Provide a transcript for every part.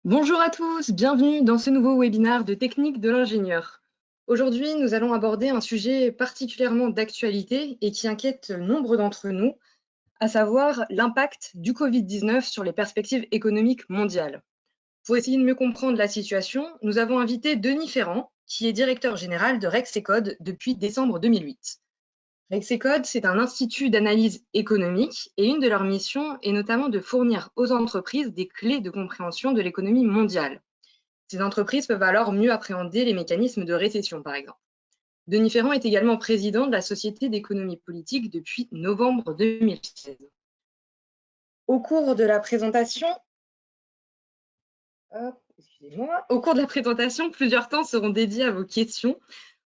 Bonjour à tous, bienvenue dans ce nouveau webinaire de technique de l'ingénieur. Aujourd'hui, nous allons aborder un sujet particulièrement d'actualité et qui inquiète nombre d'entre nous, à savoir l'impact du Covid-19 sur les perspectives économiques mondiales. Pour essayer de mieux comprendre la situation, nous avons invité Denis Ferrand, qui est directeur général de Rexecode depuis décembre 2008. Rexecode, c'est un institut d'analyse économique et une de leurs missions est notamment de fournir aux entreprises des clés de compréhension de l'économie mondiale. Ces entreprises peuvent alors mieux appréhender les mécanismes de récession, par exemple. Denis Ferrand est également président de la Société d'économie politique depuis novembre 2016. Au cours de la présentation, Au cours de la présentation, plusieurs temps seront dédiés à vos questions.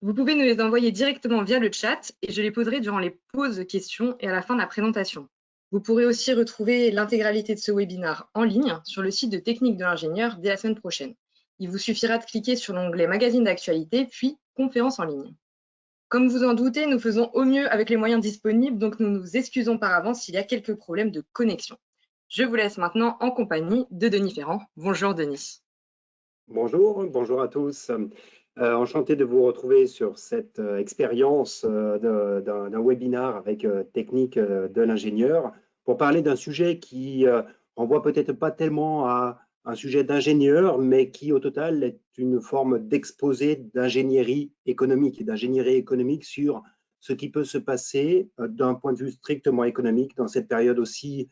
Vous pouvez nous les envoyer directement via le chat et je les poserai durant les pauses questions et à la fin de la présentation. Vous pourrez aussi retrouver l'intégralité de ce webinaire en ligne sur le site de Technique de l'ingénieur dès la semaine prochaine. Il vous suffira de cliquer sur l'onglet Magazine d'actualité, puis Conférences en ligne. Comme vous en doutez, nous faisons au mieux avec les moyens disponibles, donc nous nous excusons par avance s'il y a quelques problèmes de connexion. Je vous laisse maintenant en compagnie de Denis Ferrand. Bonjour Denis. Bonjour à tous. Enchanté de vous retrouver sur cette expérience d'un webinaire avec technique de l'ingénieur pour parler d'un sujet qui renvoie peut-être pas tellement à un sujet d'ingénieur, mais qui au total est une forme d'exposé d'ingénierie économique et d'ingénierie économique sur ce qui peut se passer d'un point de vue strictement économique dans cette période aussi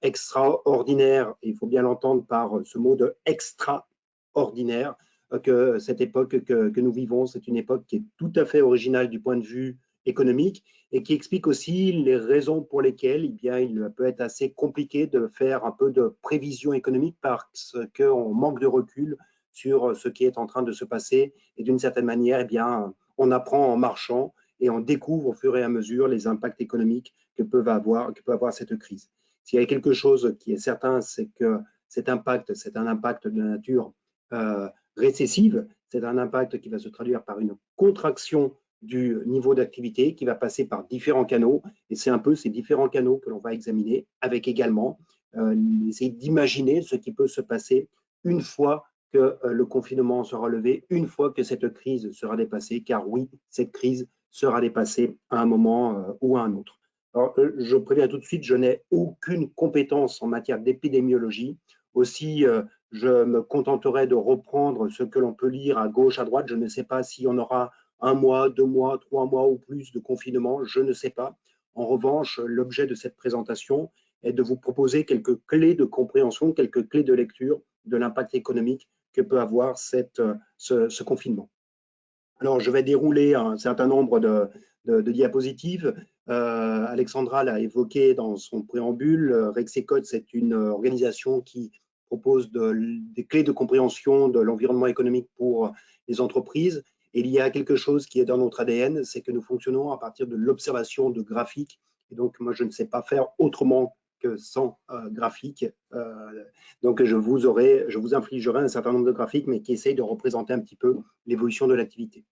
extraordinaire. Il faut bien l'entendre par ce mot de extra ordinaire, que cette époque que nous vivons, c'est une époque qui est tout à fait originale du point de vue économique et qui explique aussi les raisons pour lesquelles il peut être assez compliqué de faire un peu de prévision économique parce qu'on manque de recul sur ce qui est en train de se passer et d'une certaine manière, on apprend en marchant et on découvre au fur et à mesure les impacts économiques que peut avoir cette crise. S'il y a quelque chose qui est certain, c'est que cet impact, c'est un impact de nature récessive, c'est un impact qui va se traduire par une contraction du niveau d'activité qui va passer par différents canaux. Et c'est un peu ces différents canaux que l'on va examiner avec également essayer d'imaginer ce qui peut se passer une fois que le confinement sera levé, une fois que cette crise sera dépassée, car oui, cette crise sera dépassée à un moment ou à un autre. Alors, je préviens tout de suite, je n'ai aucune compétence en matière d'épidémiologie. Aussi, je me contenterai de reprendre ce que l'on peut lire à gauche, à droite. Je ne sais pas s'il y en aura 1 mois, 2 mois, 3 mois ou plus de confinement, je ne sais pas. En revanche, l'objet de cette présentation est de vous proposer quelques clés de compréhension, quelques clés de lecture de l'impact économique que peut avoir ce confinement. Alors, je vais dérouler un certain nombre de diapositives. Alexandra l'a évoqué dans son préambule. Rexecode, c'est une organisation qui propose des clés de compréhension de l'environnement économique pour les entreprises. Et il y a quelque chose qui est dans notre ADN, c'est que nous fonctionnons à partir de l'observation de graphiques. Et donc, moi, je ne sais pas faire autrement que sans graphiques. Donc, je vous infligerai un certain nombre de graphiques, mais qui essayent de représenter un petit peu l'évolution de l'activité.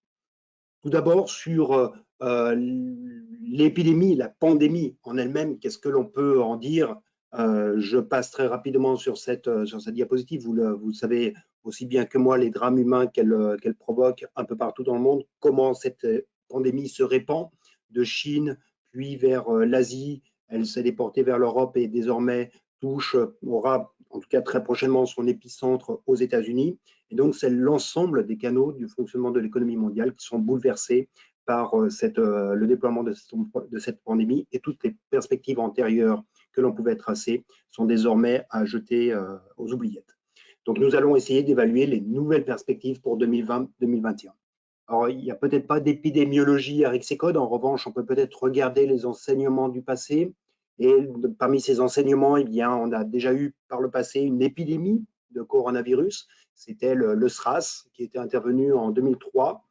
Tout d'abord, sur l'épidémie, la pandémie en elle-même, qu'est-ce que l'on peut en dire? Je passe très rapidement sur cette diapositive. Vous le savez aussi bien que moi, les drames humains qu'elle provoque un peu partout dans le monde, comment cette pandémie se répand de Chine, puis vers l'Asie, elle s'est déportée vers l'Europe et désormais aura en tout cas très prochainement son épicentre aux États-Unis. Et donc, c'est l'ensemble des canaux du fonctionnement de l'économie mondiale qui sont bouleversés par le déploiement de cette pandémie, et toutes les perspectives antérieures que l'on pouvait tracer sont désormais à jeter aux oubliettes. Donc, nous allons essayer d'évaluer les nouvelles perspectives pour 2020-2021. Alors, il n'y a peut-être pas d'épidémiologie à Rexecode. En revanche, on peut peut-être regarder les enseignements du passé. Et parmi ces enseignements, on a déjà eu par le passé une épidémie de coronavirus. C'était le SRAS qui était intervenu en 2003.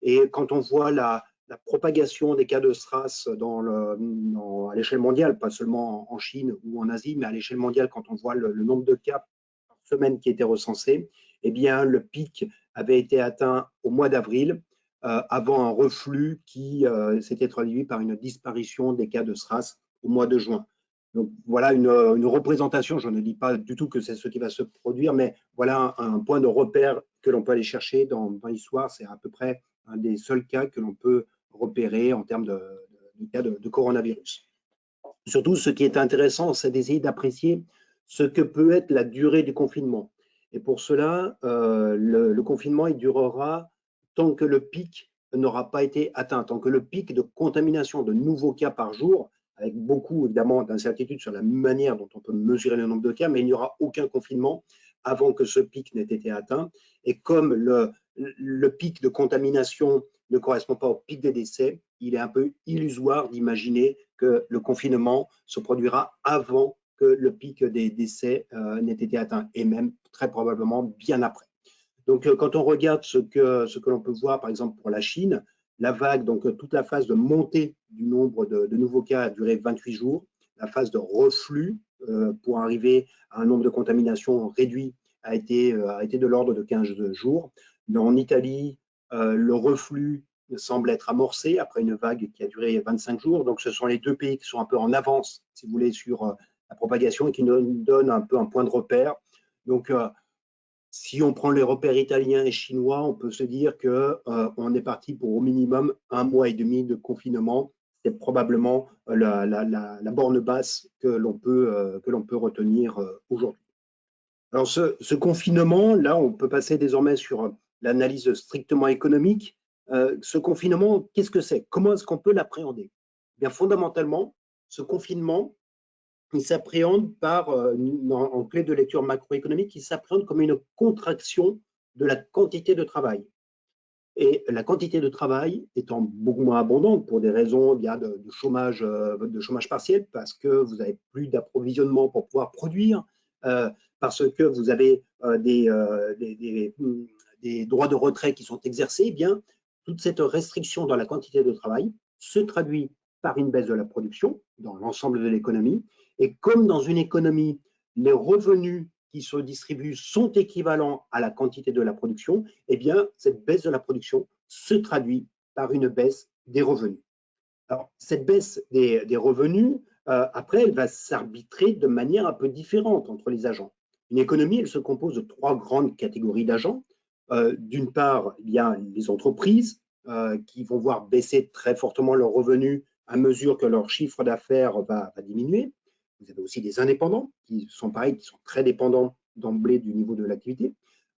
Et quand on voit la propagation des cas de SRAS à l'échelle mondiale, pas seulement en Chine ou en Asie, mais à l'échelle mondiale, quand on voit le nombre de cas par semaine qui étaient recensés, eh bien, le pic avait été atteint au mois d'avril, avant un reflux qui s'était traduit par une disparition des cas de SRAS au mois de juin. Donc voilà une représentation, je ne dis pas du tout que c'est ce qui va se produire, mais voilà un point de repère que l'on peut aller chercher dans l'histoire. C'est à peu près un des seuls cas que l'on peut repérer en termes de cas de coronavirus. Surtout, ce qui est intéressant, c'est d'essayer d'apprécier ce que peut être la durée du confinement. Et pour cela, le confinement, il durera tant que le pic n'aura pas été atteint, tant que le pic de contamination de nouveaux cas par jour, avec beaucoup évidemment d'incertitudes sur la manière dont on peut mesurer le nombre de cas, mais il n'y aura aucun confinement avant que ce pic n'ait été atteint. Et comme le pic de contamination ne correspond pas au pic des décès, il est un peu illusoire d'imaginer que le confinement se produira avant que le pic des décès n'ait été atteint, et même très probablement bien après. Donc, quand on regarde ce que l'on peut voir, par exemple, pour la Chine, la vague, donc toute la phase de montée du nombre de nouveaux cas a duré 28 jours. La phase de reflux pour arriver à un nombre de contaminations réduit a été de l'ordre de 15 jours. Mais en Italie, le reflux semble être amorcé après une vague qui a duré 25 jours. Donc, ce sont les deux pays qui sont un peu en avance, si vous voulez, sur la propagation et qui nous donnent un peu un point de repère. Donc, si on prend les repères italiens et chinois, on peut se dire qu'on est parti pour au minimum 1 mois et demi de confinement. C'est probablement la borne basse que l'on peut retenir aujourd'hui. Alors ce confinement, là, on peut passer désormais sur l'analyse strictement économique. Ce confinement, qu'est-ce que c'est? Comment est-ce qu'on peut l'appréhender? Bien, fondamentalement, ce confinement, il s'appréhende en clé de lecture macroéconomique, il s'appréhende comme une contraction de la quantité de travail. Et la quantité de travail étant beaucoup moins abondante pour des raisons de chômage partiel, parce que vous n'avez plus d'approvisionnement pour pouvoir produire, parce que vous avez des droits de retrait qui sont exercés, eh bien, toute cette restriction dans la quantité de travail se traduit par une baisse de la production dans l'ensemble de l'économie. Et comme dans une économie, les revenus qui se distribuent sont équivalents à la quantité de la production, eh bien, cette baisse de la production se traduit par une baisse des revenus. Alors, cette baisse des revenus, après, elle va s'arbitrer de manière un peu différente entre les agents. Une économie, elle se compose de 3 grandes catégories d'agents. D'une part, il y a les entreprises qui vont voir baisser très fortement leurs revenus à mesure que leur chiffre d'affaires va diminuer. Vous avez aussi des indépendants qui sont pareils, qui sont très dépendants d'emblée du niveau de l'activité.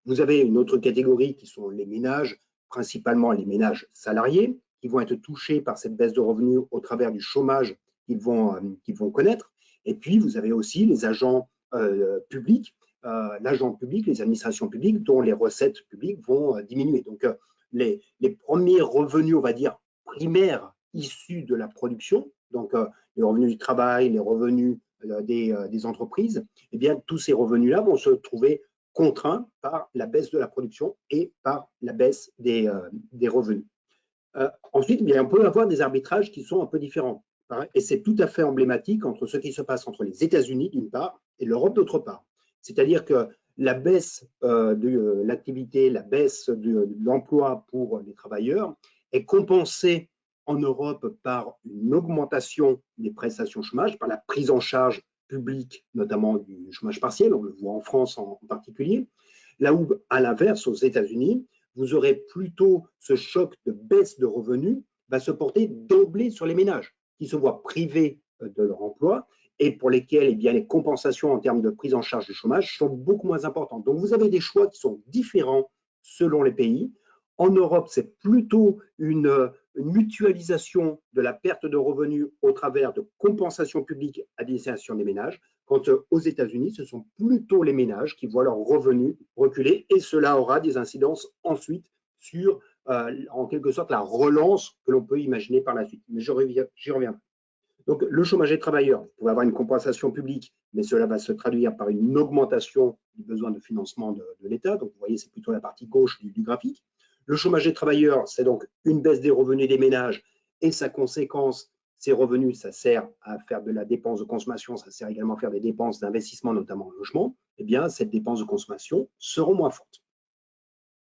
Vous avez une autre catégorie qui sont les ménages, principalement les ménages salariés, qui vont être touchés par cette baisse de revenus au travers du chômage qu'ils vont connaître. Et puis, vous avez aussi les agents publics, l'agent public, les administrations publiques, dont les recettes publiques vont diminuer. Donc, les premiers revenus, on va dire, primaires issus de la production, donc les revenus du travail, les revenus des entreprises, eh bien, tous ces revenus-là vont se trouver contraints par la baisse de la production et par la baisse des revenus. Ensuite, eh bien, on peut avoir des arbitrages qui sont un peu différents. Et c'est tout à fait emblématique entre ce qui se passe entre les États-Unis, d'une part, et l'Europe, d'autre part. C'est-à-dire que la baisse de l'activité, la baisse de l'emploi pour les travailleurs est compensée en Europe par une augmentation des prestations chômage, par la prise en charge publique, notamment du chômage partiel, on le voit en France en particulier, là où, à l'inverse, aux États-Unis, vous aurez plutôt ce choc de baisse de revenus va se porter d'emblée sur les ménages qui se voient privés de leur emploi et pour lesquels eh bien, les compensations en termes de prise en charge du chômage sont beaucoup moins importantes. Donc, vous avez des choix qui sont différents selon les pays. En Europe, c'est plutôt une mutualisation de la perte de revenus au travers de compensations publiques à destination des ménages, quand aux États-Unis, ce sont plutôt les ménages qui voient leurs revenus reculer et cela aura des incidences ensuite sur, en quelque sorte, la relance que l'on peut imaginer par la suite. Mais j'y reviendrai. Donc, le chômage des travailleurs, vous pouvez avoir une compensation publique, mais cela va se traduire par une augmentation du besoin de financement de l'État. Donc, vous voyez, c'est plutôt la partie gauche du graphique. Le chômage des travailleurs, c'est donc une baisse des revenus des ménages et sa conséquence, ces revenus, ça sert à faire de la dépense de consommation, ça sert également à faire des dépenses d'investissement, notamment en logement. Eh bien, cette dépense de consommation seront moins fortes.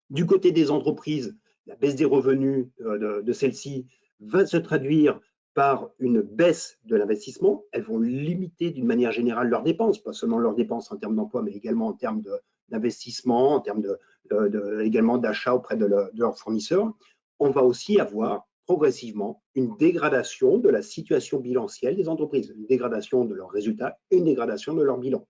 Du côté des entreprises, la baisse des revenus de celles-ci va se traduire par une baisse de l'investissement. Elles vont limiter d'une manière générale leurs dépenses, pas seulement leurs dépenses en termes d'emploi, mais également en termes d'investissement, en termes également d'achat auprès de leurs fournisseurs. On va aussi avoir progressivement une dégradation de la situation bilancielle des entreprises, une dégradation de leurs résultats et une dégradation de leur bilan.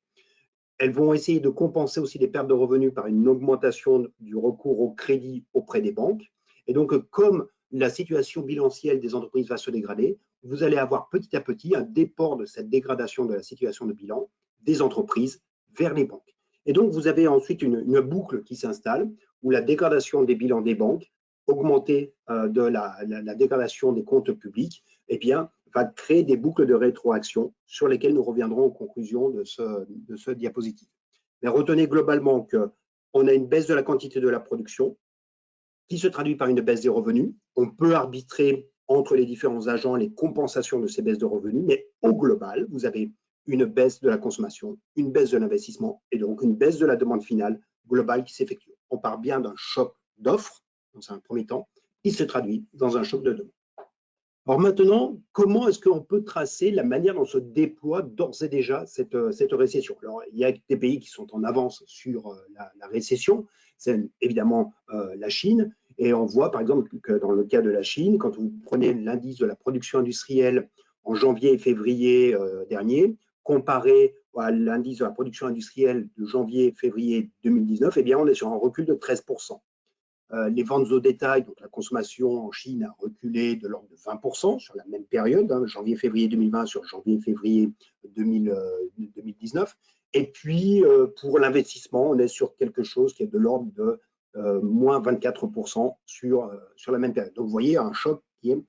Elles vont essayer de compenser aussi les pertes de revenus par une augmentation du recours au crédit auprès des banques. Et donc, comme la situation bilancielle des entreprises va se dégrader, vous allez avoir petit à petit un déport de cette dégradation de la situation de bilan des entreprises vers les banques. Et donc, vous avez ensuite une boucle qui s'installe où la dégradation des bilans des banques, augmentée de la dégradation des comptes publics, eh bien, va créer des boucles de rétroaction sur lesquelles nous reviendrons aux conclusions de ce diapositive. Mais retenez globalement qu'on a une baisse de la quantité de la production qui se traduit par une baisse des revenus. On peut arbitrer entre les différents agents les compensations de ces baisses de revenus, mais au global, vous avez une baisse de la consommation, une baisse de l'investissement et donc une baisse de la demande finale globale qui s'effectue. On part bien d'un choc d'offres, dans un premier temps, qui se traduit dans un choc de demande. Alors maintenant, comment est-ce qu'on peut tracer la manière dont se déploie d'ores et déjà cette récession? Alors, il y a des pays qui sont en avance sur la récession, c'est évidemment la Chine, et on voit par exemple que dans le cas de la Chine, quand vous prenez l'indice de la production industrielle en janvier et février dernier, comparé à l'indice de la production industrielle de janvier et février 2019, eh bien on est sur un recul de 13%. Les ventes au détail, donc la consommation en Chine a reculé de l'ordre de 20% sur la même période, janvier-février 2020 sur janvier-février 2019. Et puis, pour l'investissement, on est sur quelque chose qui est de l'ordre de moins 24% sur la même période. Donc, vous voyez un choc qui est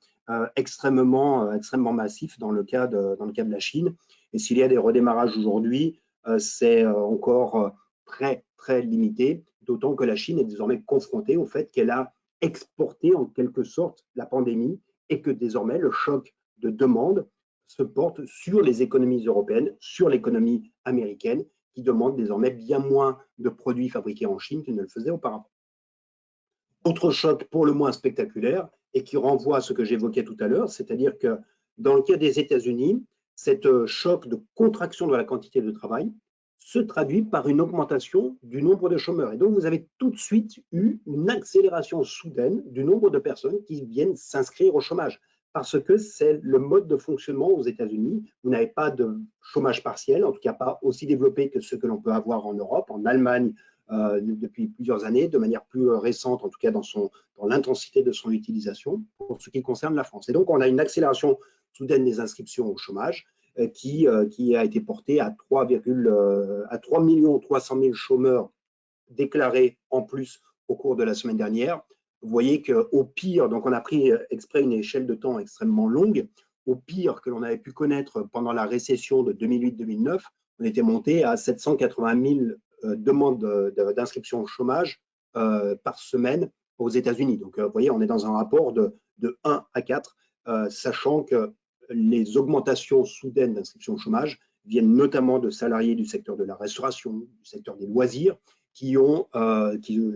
extrêmement massif dans le cas de la Chine. Et s'il y a des redémarrages aujourd'hui, c'est encore très, très limité, d'autant que la Chine est désormais confrontée au fait qu'elle a exporté en quelque sorte la pandémie et que désormais le choc de demande se porte sur les économies européennes, sur l'économie américaine, qui demande désormais bien moins de produits fabriqués en Chine qu'ils ne le faisaient auparavant. Autre choc pour le moins spectaculaire et qui renvoie à ce que j'évoquais tout à l'heure, c'est-à-dire que dans le cas des États-Unis, cet choc de contraction de la quantité de travail se traduit par une augmentation du nombre de chômeurs. Et donc, vous avez tout de suite eu une accélération soudaine du nombre de personnes qui viennent s'inscrire au chômage, parce que c'est le mode de fonctionnement aux États-Unis. Vous n'avez pas de chômage partiel, en tout cas pas aussi développé que ce que l'on peut avoir en Europe, en Allemagne, depuis plusieurs années, de manière plus récente, en tout cas dans l'intensité de son utilisation, pour ce qui concerne la France. Et donc, on a une accélération soudaine des inscriptions au chômage qui a été portée à 3 300 000 chômeurs déclarés en plus au cours de la semaine dernière. Vous voyez qu'au pire, donc on a pris exprès une échelle de temps extrêmement longue, au pire que l'on avait pu connaître pendant la récession de 2008-2009, on était monté à 780 000 demandes d'inscription au chômage par semaine aux États-Unis. Donc, vous voyez, on est dans un rapport de 1 à 4, sachant que les augmentations soudaines d'inscription au chômage viennent notamment de salariés du secteur de la restauration, du secteur des loisirs, qui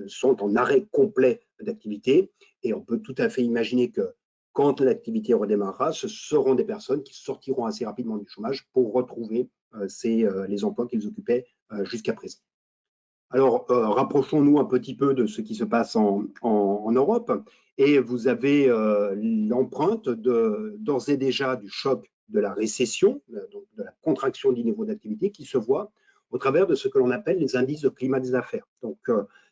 sont en arrêt complet d'activité. Et on peut tout à fait imaginer que quand l'activité redémarrera, ce seront des personnes qui sortiront assez rapidement du chômage pour retrouver les emplois qu'ils occupaient jusqu'à présent. Alors, rapprochons-nous un petit peu de ce qui se passe en Europe. Et vous avez l'empreinte d'ores et déjà du choc de la récession, donc de la contraction du niveau d'activité qui se voit au travers de ce que l'on appelle les indices de climat des affaires. Donc,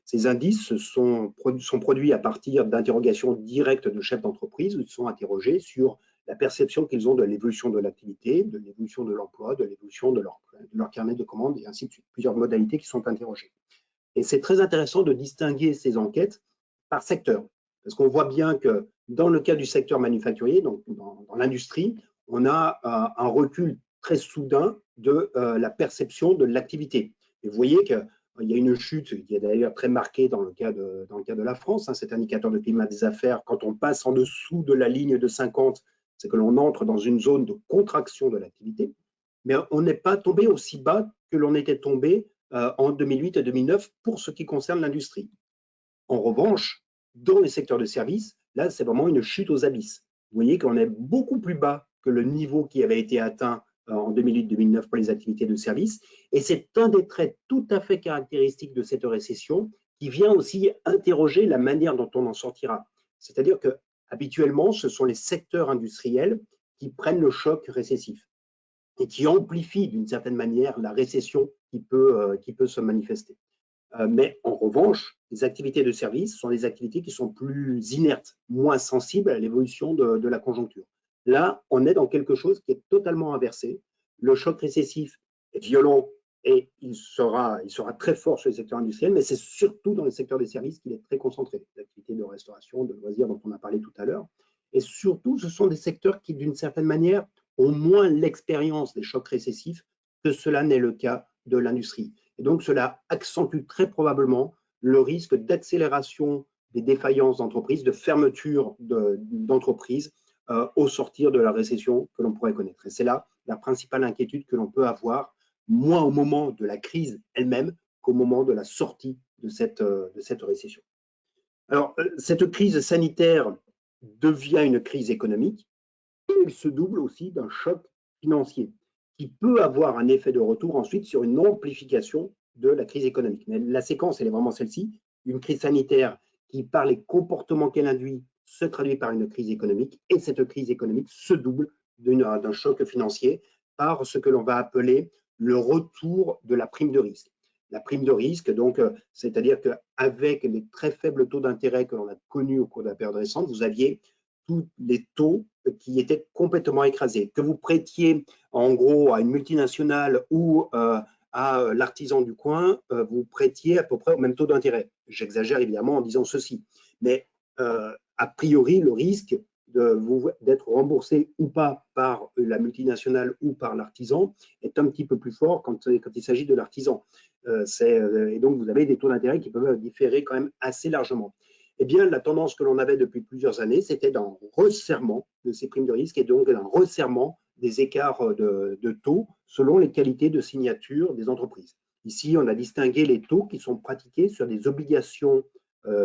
ces indices sont produits à partir d'interrogations directes de chefs d'entreprise où ils sont interrogés sur la perception qu'ils ont de l'évolution de l'activité, de l'évolution de l'emploi, de l'évolution de leur carnet de commandes et ainsi de suite. Plusieurs modalités qui sont interrogées. Et c'est très intéressant de distinguer ces enquêtes par secteur, parce qu'on voit bien que dans le cas du secteur manufacturier, donc dans l'industrie, on a un recul très soudain de la perception de l'activité. Et vous voyez qu'il y a une chute qui est d'ailleurs très marquée dans le cas de la France, cet indicateur de climat des affaires, quand on passe en dessous de la ligne de 50, c'est que l'on entre dans une zone de contraction de l'activité, mais on n'est pas tombé aussi bas que l'on était tombé en 2008 et 2009 pour ce qui concerne l'industrie. En revanche, dans les secteurs de services, là, c'est vraiment une chute aux abysses. Vous voyez qu'on est beaucoup plus bas que le niveau qui avait été atteint en 2008-2009 pour les activités de services. Et c'est un des traits tout à fait caractéristiques de cette récession qui vient aussi interroger la manière dont on en sortira. C'est-à-dire que habituellement, ce sont les secteurs industriels qui prennent le choc récessif et qui amplifient d'une certaine manière la récession qui peut se manifester. Mais en revanche, les activités de service sont des activités qui sont plus inertes, moins sensibles à l'évolution de la conjoncture. Là, on est dans quelque chose qui est totalement inversé. Le choc récessif est violent et il sera très fort sur les secteurs industriels, mais c'est surtout dans le secteur des services qu'il est très concentré. L'activité de restauration, de loisirs dont on a parlé tout à l'heure. Et surtout, ce sont des secteurs qui, d'une certaine manière, ont moins l'expérience des chocs récessifs que cela n'est le cas de l'industrie. Et donc, cela accentue très probablement le risque d'accélération des défaillances d'entreprises, de fermeture d'entreprises au sortir de la récession que l'on pourrait connaître. Et c'est là la principale inquiétude que l'on peut avoir, moins au moment de la crise elle-même qu'au moment de la sortie de cette récession. Alors, cette crise sanitaire devient une crise économique et elle se double aussi d'un choc financier qui peut avoir un effet de retour ensuite sur une amplification de la crise économique. Mais la séquence, elle est vraiment celle-ci. Une crise sanitaire qui, par les comportements qu'elle induit, se traduit par une crise économique, et cette crise économique se double d'un choc financier par ce que l'on va appeler le retour de la prime de risque. La prime de risque, donc, c'est-à-dire qu'avec les très faibles taux d'intérêt que l'on a connus au cours de la période récente, vous aviez tous les taux qui étaient complètement écrasés. Que vous prêtiez en gros à une multinationale ou à l'artisan du coin, vous prêtiez à peu près au même taux d'intérêt. J'exagère évidemment en disant ceci, mais a priori, le risque d'être remboursé ou pas par la multinationale ou par l'artisan est un petit peu plus fort quand il s'agit de l'artisan. Et donc, vous avez des taux d'intérêt qui peuvent différer quand même assez largement. Eh bien, la tendance que l'on avait depuis plusieurs années, c'était d'un resserrement de ces primes de risque et donc d'un resserrement des écarts de taux selon les qualités de signature des entreprises. Ici, on a distingué les taux qui sont pratiqués sur des obligations,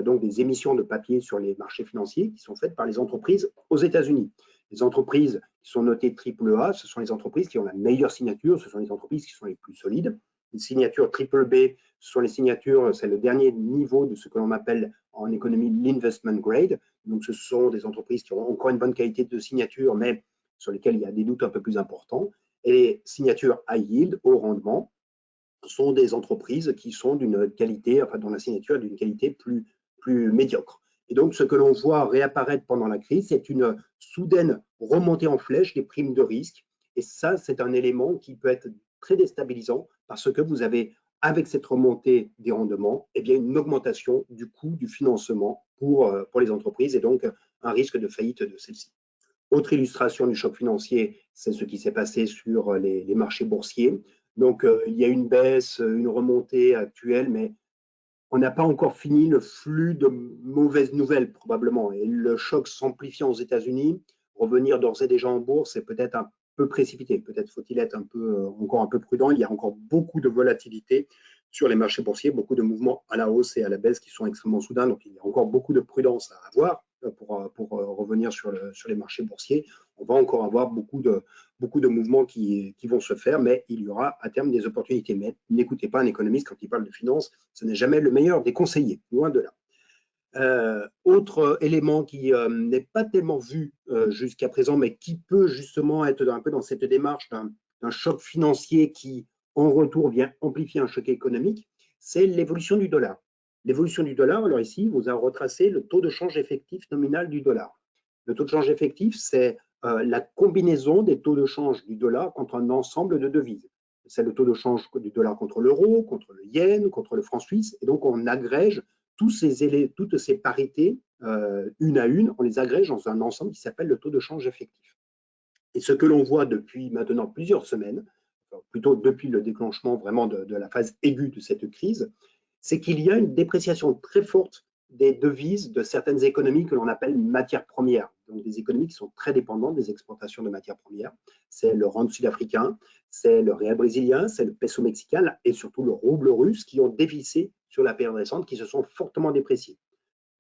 donc des émissions de papier sur les marchés financiers qui sont faites par les entreprises aux États-Unis. Les entreprises qui sont notées AAA, ce sont les entreprises qui ont la meilleure signature, ce sont les entreprises qui sont les plus solides. Les signatures triple B, ce sont les signatures, c'est le dernier niveau de ce que l'on appelle en économie l'investment grade. Donc, ce sont des entreprises qui ont encore une bonne qualité de signature, mais sur lesquelles il y a des doutes un peu plus importants. Et les signatures high yield, haut rendement, sont des entreprises qui sont d'une qualité, enfin, dont la signature est d'une qualité plus médiocre. Et donc, ce que l'on voit réapparaître pendant la crise, c'est une soudaine remontée en flèche des primes de risque. Et ça, c'est un élément qui peut être très déstabilisant parce que vous avez, avec cette remontée des rendements, eh bien, une augmentation du coût du financement pour les entreprises et donc un risque de faillite de celles-ci. Autre illustration du choc financier, c'est ce qui s'est passé sur les marchés boursiers. Donc, il y a une baisse, une remontée actuelle, mais on n'a pas encore fini le flux de mauvaises nouvelles, probablement. Et le choc s'amplifiant aux États-Unis, revenir d'ores et déjà en bourse, c'est peut-être un peu précipité. Peut-être faut-il être encore un peu prudent. Il y a encore beaucoup de volatilité sur les marchés boursiers, beaucoup de mouvements à la hausse et à la baisse qui sont extrêmement soudains. Donc, il y a encore beaucoup de prudence à avoir pour revenir sur les marchés boursiers. On va encore avoir beaucoup de mouvements qui vont se faire, mais il y aura à terme des opportunités. Mais n'écoutez pas un économiste quand il parle de finance, ce n'est jamais le meilleur des conseillers, loin de là. Autre élément qui n'est pas tellement vu jusqu'à présent, mais qui peut justement être un peu dans cette démarche d'un choc financier qui, en retour, vient amplifier un choc économique, c'est l'évolution du dollar. L'évolution du dollar, alors ici, vous a retracé le taux de change effectif nominal du dollar. Le taux de change effectif, c'est la combinaison des taux de change du dollar contre un ensemble de devises. C'est le taux de change du dollar contre l'euro, contre le yen, contre le franc suisse. Et donc, on agrège toutes ces parités, une à une, on les agrège dans un ensemble qui s'appelle le taux de change effectif. Et ce que l'on voit depuis maintenant plusieurs semaines, plutôt depuis le déclenchement vraiment de la phase aiguë de cette crise, c'est qu'il y a une dépréciation très forte des devises de certaines économies que l'on appelle matières premières, donc des économies qui sont très dépendantes des exportations de matières premières. C'est le rand sud-africain, c'est le réal brésilien, c'est le peso mexicain et surtout le rouble russe qui ont dévissé sur la période récente, qui se sont fortement dépréciés.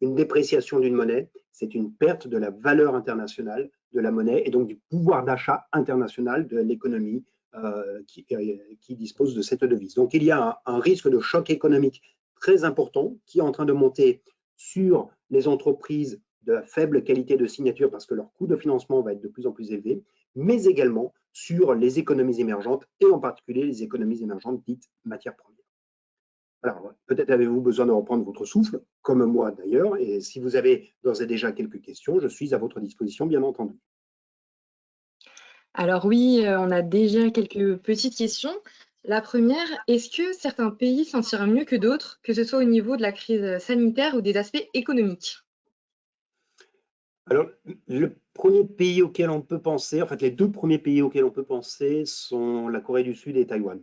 Une dépréciation d'une monnaie, c'est une perte de la valeur internationale de la monnaie et donc du pouvoir d'achat international de l'économie qui dispose de cette devise. Donc il y a un risque de choc économique très important qui est en train de monter sur les entreprises de faible qualité de signature parce que leur coût de financement va être de plus en plus élevé, mais également sur les économies émergentes et en particulier les économies émergentes dites matières premières. Alors, peut-être avez-vous besoin de reprendre votre souffle, comme moi d'ailleurs, et si vous avez d'ores et déjà quelques questions, je suis à votre disposition, bien entendu. Alors oui, on a déjà quelques petites questions. La première, est-ce que certains pays s'en tirent mieux que d'autres, que ce soit au niveau de la crise sanitaire ou des aspects économiques? Alors, le premier pays auquel on peut penser, en fait, les deux premiers pays auxquels on peut penser sont la Corée du Sud et Taïwan,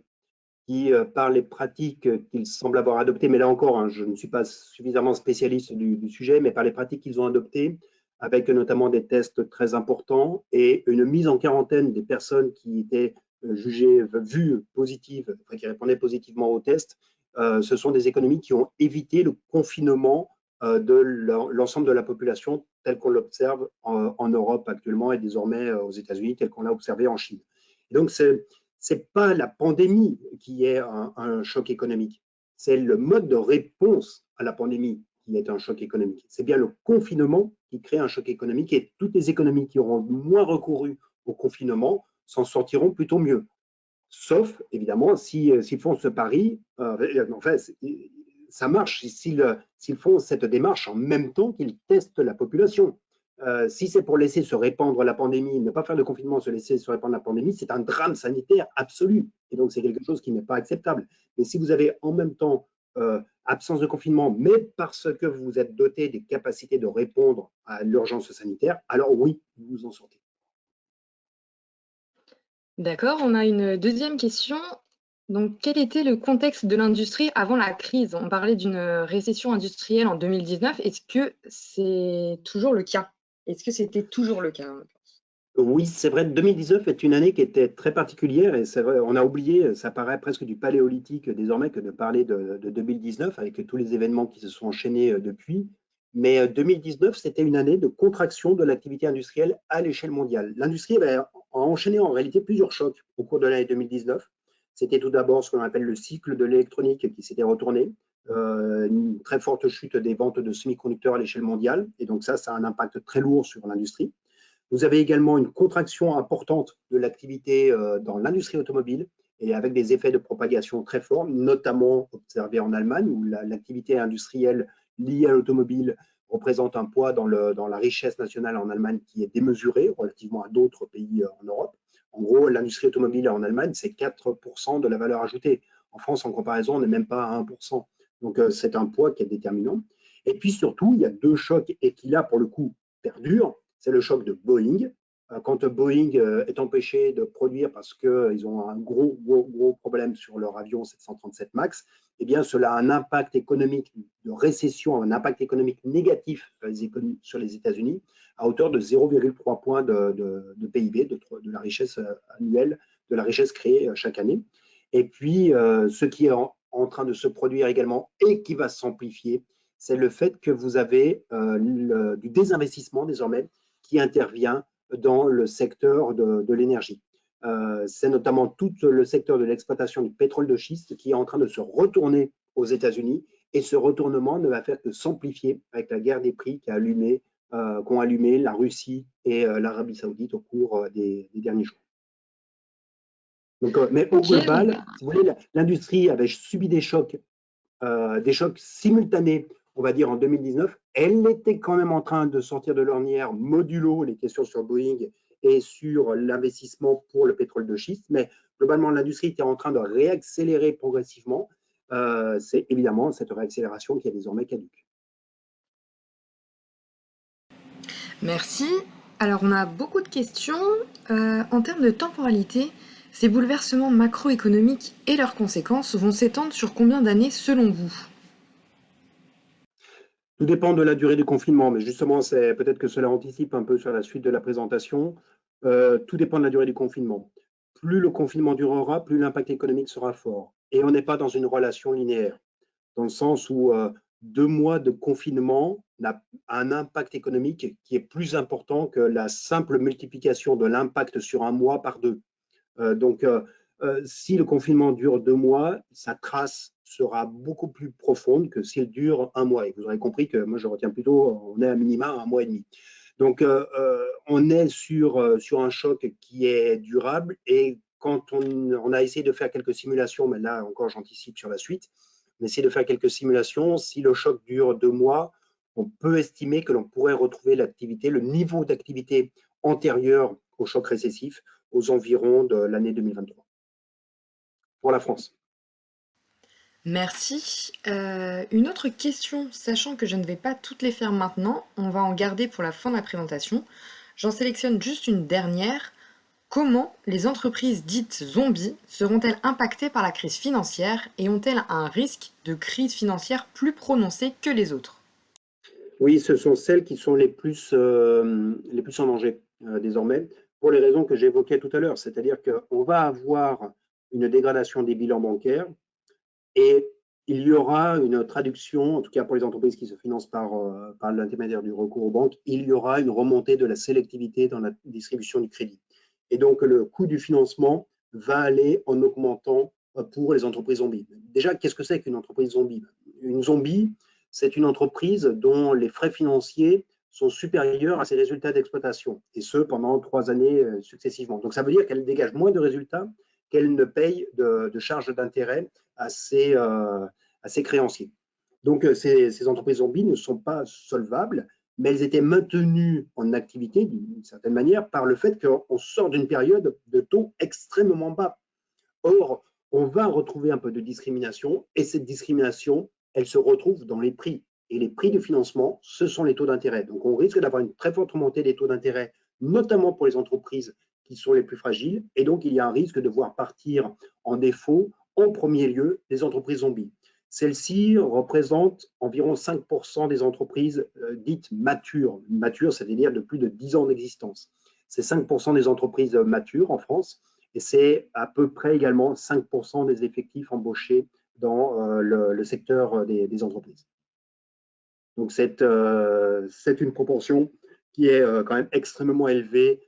qui, par les pratiques qu'ils semblent avoir adoptées, mais là encore, hein, je ne suis pas suffisamment spécialiste du sujet, mais par les pratiques qu'ils ont adoptées, avec notamment des tests très importants et une mise en quarantaine des personnes qui étaient jugées, vues positives, enfin, qui répondaient positivement aux tests, ce sont des économies qui ont évité le confinement de l'ensemble de la population tel qu'on l'observe en Europe actuellement et désormais aux États-Unis tel qu'on l'a observé en Chine. Et donc, c'est pas la pandémie qui est un choc économique, c'est le mode de réponse à la pandémie qui est un choc économique. C'est bien le confinement qui crée un choc économique et toutes les économies qui auront moins recouru au confinement s'en sortiront plutôt mieux. Sauf, évidemment, s'ils font ce pari, enfin, ça marche s'ils font cette démarche en même temps qu'ils testent la population. Si c'est pour laisser se répandre la pandémie, ne pas faire de confinement, se laisser se répandre la pandémie, c'est un drame sanitaire absolu. Et donc, c'est quelque chose qui n'est pas acceptable. Mais si vous avez en même temps absence de confinement, mais parce que vous êtes doté des capacités de répondre à l'urgence sanitaire, alors oui, vous vous en sortez. D'accord, on a une deuxième question. Donc, quel était le contexte de l'industrie avant la crise? On parlait d'une récession industrielle en 2019. Est-ce que c'est toujours le cas? Est-ce que c'était toujours le cas? Oui, c'est vrai, 2019 est une année qui était très particulière et c'est vrai, on a oublié, ça paraît presque du paléolithique désormais que de parler de 2019 avec tous les événements qui se sont enchaînés depuis. Mais 2019, c'était une année de contraction de l'activité industrielle à l'échelle mondiale. L'industrie a enchaîné en réalité plusieurs chocs au cours de l'année 2019. C'était tout d'abord ce qu'on appelle le cycle de l'électronique qui s'était retourné, une très forte chute des ventes de semi-conducteurs à l'échelle mondiale. Et donc ça a un impact très lourd sur l'industrie. Vous avez également une contraction importante de l'activité dans l'industrie automobile et avec des effets de propagation très forts, notamment observés en Allemagne, où l'activité industrielle liée à l'automobile représente un poids dans la richesse nationale en Allemagne qui est démesuré relativement à d'autres pays en Europe. En gros, l'industrie automobile en Allemagne, c'est 4% de la valeur ajoutée. En France, en comparaison, on n'est même pas à 1%. Donc, c'est un poids qui est déterminant. Et puis surtout, il y a deux chocs et qui, là, pour le coup, perdurent. C'est le choc de Boeing. Quand Boeing est empêché de produire parce qu'ils ont un gros problème sur leur avion 737 MAX, eh bien, cela a un impact économique de récession, un impact économique négatif sur les États-Unis à hauteur de 0,3 points de PIB, de la richesse annuelle, de la richesse créée chaque année. Et puis, ce qui est en train de se produire également et qui va s'amplifier, c'est le fait que vous avez du désinvestissement désormais qui intervient dans le secteur de l'énergie. C'est notamment tout le secteur de l'exploitation du pétrole de schiste qui est en train de se retourner aux États-Unis et ce retournement ne va faire que s'amplifier avec la guerre des prix qu'ont allumé la Russie et l'Arabie Saoudite au cours des derniers jours. Donc, mais au Ok, global, si vous voulez, l'industrie avait subi des chocs simultanés, on va dire en 2019. Elle était quand même en train de sortir de l'ornière modulo les questions sur Boeing et sur l'investissement pour le pétrole de schiste, mais globalement l'industrie était en train de réaccélérer progressivement. C'est évidemment cette réaccélération qui est désormais caduque. merci. Alors, on a beaucoup de questions. En termes de temporalité, ces bouleversements macroéconomiques et leurs conséquences vont s'étendre sur combien d'années selon vous? Tout dépend de la durée du confinement, mais justement, c'est peut-être que cela anticipe un peu sur la suite de la présentation. Tout dépend de la durée du confinement. Plus le confinement durera, plus l'impact économique sera fort. Et on n'est pas dans une relation linéaire, dans le sens où 2 mois de confinement a un impact économique qui est plus important que la simple multiplication de l'impact sur un mois par 2. Donc, si le confinement dure 2 mois, sa trace sera beaucoup plus profonde que s'il dure 1 mois. Et vous aurez compris que moi, je retiens plutôt, on est à minima 1 mois et demi. Donc, on est sur un choc qui est durable. Et quand on a essayé de faire quelques simulations, mais là encore, j'anticipe sur la suite, on essaie de faire quelques simulations. Si le choc dure 2 mois, on peut estimer que l'on pourrait retrouver l'activité, le niveau d'activité antérieur au choc récessif aux environs de l'année 2023 pour la France. Merci. Une autre question, sachant que je ne vais pas toutes les faire maintenant, on va en garder pour la fin de la présentation. J'en sélectionne juste une dernière. Comment les entreprises dites zombies seront-elles impactées par la crise financière et ont-elles un risque de crise financière plus prononcé que les autres? Oui, ce sont celles qui sont les plus en danger désormais, pour les raisons que j'évoquais tout à l'heure. C'est-à-dire qu'on va avoir une dégradation des bilans bancaires et il y aura une traduction, en tout cas pour les entreprises qui se financent par l'intermédiaire du recours aux banques, il y aura une remontée de la sélectivité dans la distribution du crédit. Et donc, le coût du financement va aller en augmentant pour les entreprises zombies. Déjà, qu'est-ce que c'est qu'une entreprise zombie? Une zombie, c'est une entreprise dont les frais financiers sont supérieurs à ses résultats d'exploitation, et ce pendant 3 années successivement. Donc, ça veut dire qu'elle dégage moins de résultats qu'elle ne paye de charges d'intérêt à ses créanciers. Donc, ces entreprises zombies ne sont pas solvables, mais elles étaient maintenues en activité d'une certaine manière par le fait qu'on sort d'une période de taux extrêmement bas. Or, on va retrouver un peu de discrimination et cette discrimination, elle se retrouve dans les prix. Et les prix de financement, ce sont les taux d'intérêt. Donc, on risque d'avoir une très forte montée des taux d'intérêt, notamment pour les entreprises qui sont les plus fragiles. Et donc, il y a un risque de voir partir en défaut, en premier lieu, les entreprises zombies. Celles-ci représentent environ 5% des entreprises dites matures. Matures, c'est-à-dire de plus de 10 ans d'existence. C'est 5% des entreprises matures en France et c'est à peu près également 5% des effectifs embauchés dans le secteur des entreprises. Donc, c'est une proportion qui est quand même extrêmement élevée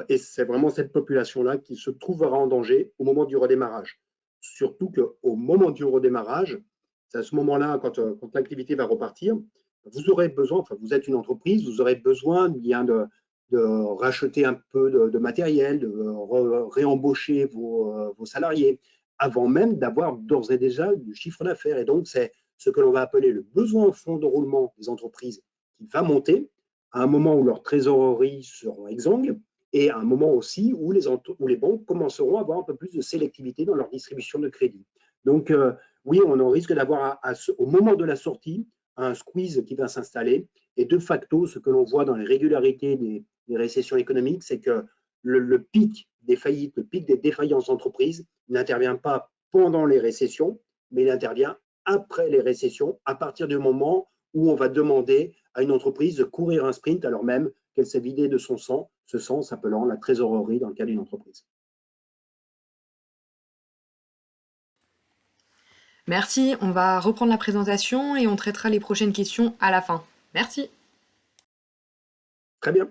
et c'est vraiment cette population-là qui se trouvera en danger au moment du redémarrage. Surtout qu'au moment du redémarrage, c'est à ce moment-là, quand l'activité va repartir, vous aurez besoin, enfin vous êtes une entreprise, vous aurez besoin bien de racheter un peu de matériel, de réembaucher vos salariés, avant même d'avoir d'ores et déjà du chiffre d'affaires. Et donc, c'est ce que l'on va appeler le besoin en fonds de roulement des entreprises qui va monter à un moment où leurs trésoreries seront exsangues et à un moment aussi où les banques commenceront à avoir un peu plus de sélectivité dans leur distribution de crédit. Donc, oui, on en risque d'avoir au moment de la sortie un squeeze qui va s'installer. Et de facto, ce que l'on voit dans les régularités des récessions économiques, c'est que le pic des faillites, le pic des défaillances d'entreprises n'intervient pas pendant les récessions, mais il intervient après les récessions, à partir du moment où on va demander à une entreprise de courir un sprint alors même qu'elle s'est vidée de son sang, ce sang s'appelant la trésorerie dans le cas d'une entreprise. Merci, on va reprendre la présentation et on traitera les prochaines questions à la fin. Merci. Très bien.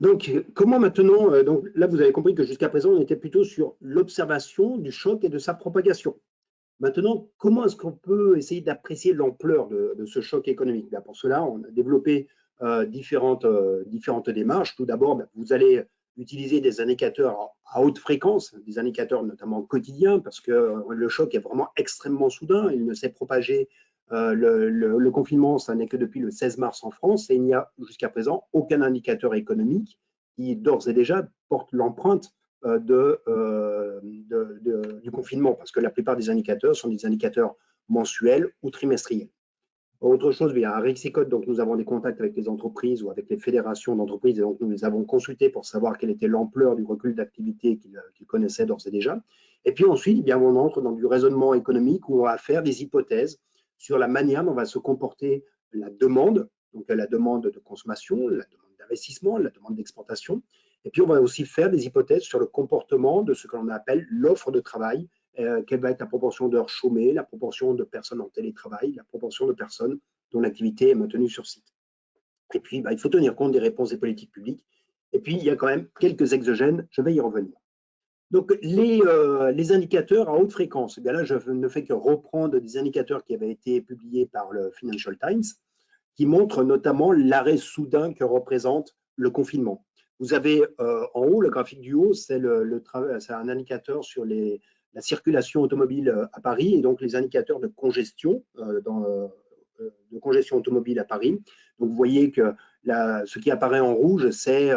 Donc, comment maintenant, donc là, vous avez compris que jusqu'à présent, on était plutôt sur l'observation du choc et de sa propagation. Maintenant, comment est-ce qu'on peut essayer d'apprécier l'ampleur de ce choc économique? Pour cela, on a développé différentes démarches. Tout d'abord, vous allez utiliser des indicateurs à haute fréquence, des indicateurs notamment quotidiens, parce que le choc est vraiment extrêmement soudain. Il ne s'est propagé, le confinement, ça n'est que depuis le 16 mars en France, et il n'y a jusqu'à présent aucun indicateur économique qui, d'ores et déjà, porte l'empreinte du confinement, parce que la plupart des indicateurs sont des indicateurs mensuels ou trimestriels. Autre chose, il y a un Rexicode, donc nous avons des contacts avec les entreprises ou avec les fédérations d'entreprises, et donc nous les avons consultés pour savoir quelle était l'ampleur du recul d'activité qu'ils connaissaient d'ores et déjà. Et puis ensuite, bien, on entre dans du raisonnement économique où on va faire des hypothèses sur la manière dont va se comporter la demande, donc la demande de consommation, la demande d'investissement, la demande d'exportation. Et puis on va aussi faire des hypothèses sur le comportement de ce que l'on appelle l'offre de travail quelle va être la proportion d'heures chômées, la proportion de personnes en télétravail, la proportion de personnes dont l'activité est maintenue sur site. Et puis, il faut tenir compte des réponses des politiques publiques. Et puis, il y a quand même quelques exogènes, je vais y revenir. Donc, les indicateurs à haute fréquence, eh bien là, je ne fais que reprendre des indicateurs qui avaient été publiés par le Financial Times, qui montrent notamment l'arrêt soudain que représente le confinement. Vous avez en haut, le graphique du haut, c'est un indicateur sur la circulation automobile à Paris et donc les indicateurs de congestion, automobile à Paris. Donc, vous voyez que ce qui apparaît en rouge, c'est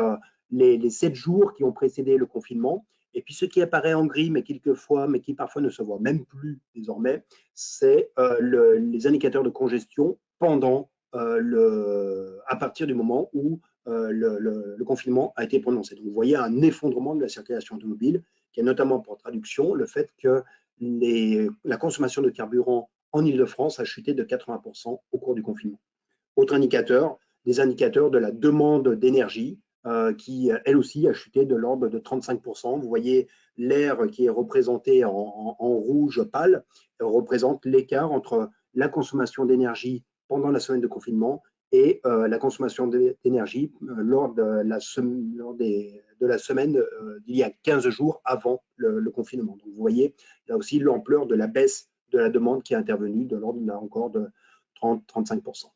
les 7 jours qui ont précédé le confinement. Et puis, ce qui apparaît en gris, mais qui parfois ne se voit même plus désormais, c'est les indicateurs de congestion à partir du moment où le confinement a été prononcé. Donc, vous voyez un effondrement de la circulation automobile, qui a notamment pour traduction le fait que la consommation de carburant en Île-de-France a chuté de 80% au cours du confinement. Autre indicateur, des indicateurs de la demande d'énergie, qui, elle aussi, a chuté de l'ordre de 35%. Vous voyez l'air qui est représenté en rouge pâle, représente l'écart entre la consommation d'énergie pendant la semaine de confinement et la consommation d'énergie lors de la semaine d'il y a 15 jours avant le confinement. Donc, vous voyez là aussi l'ampleur de la baisse de la demande qui est intervenue de l'ordre encore de 30-35%.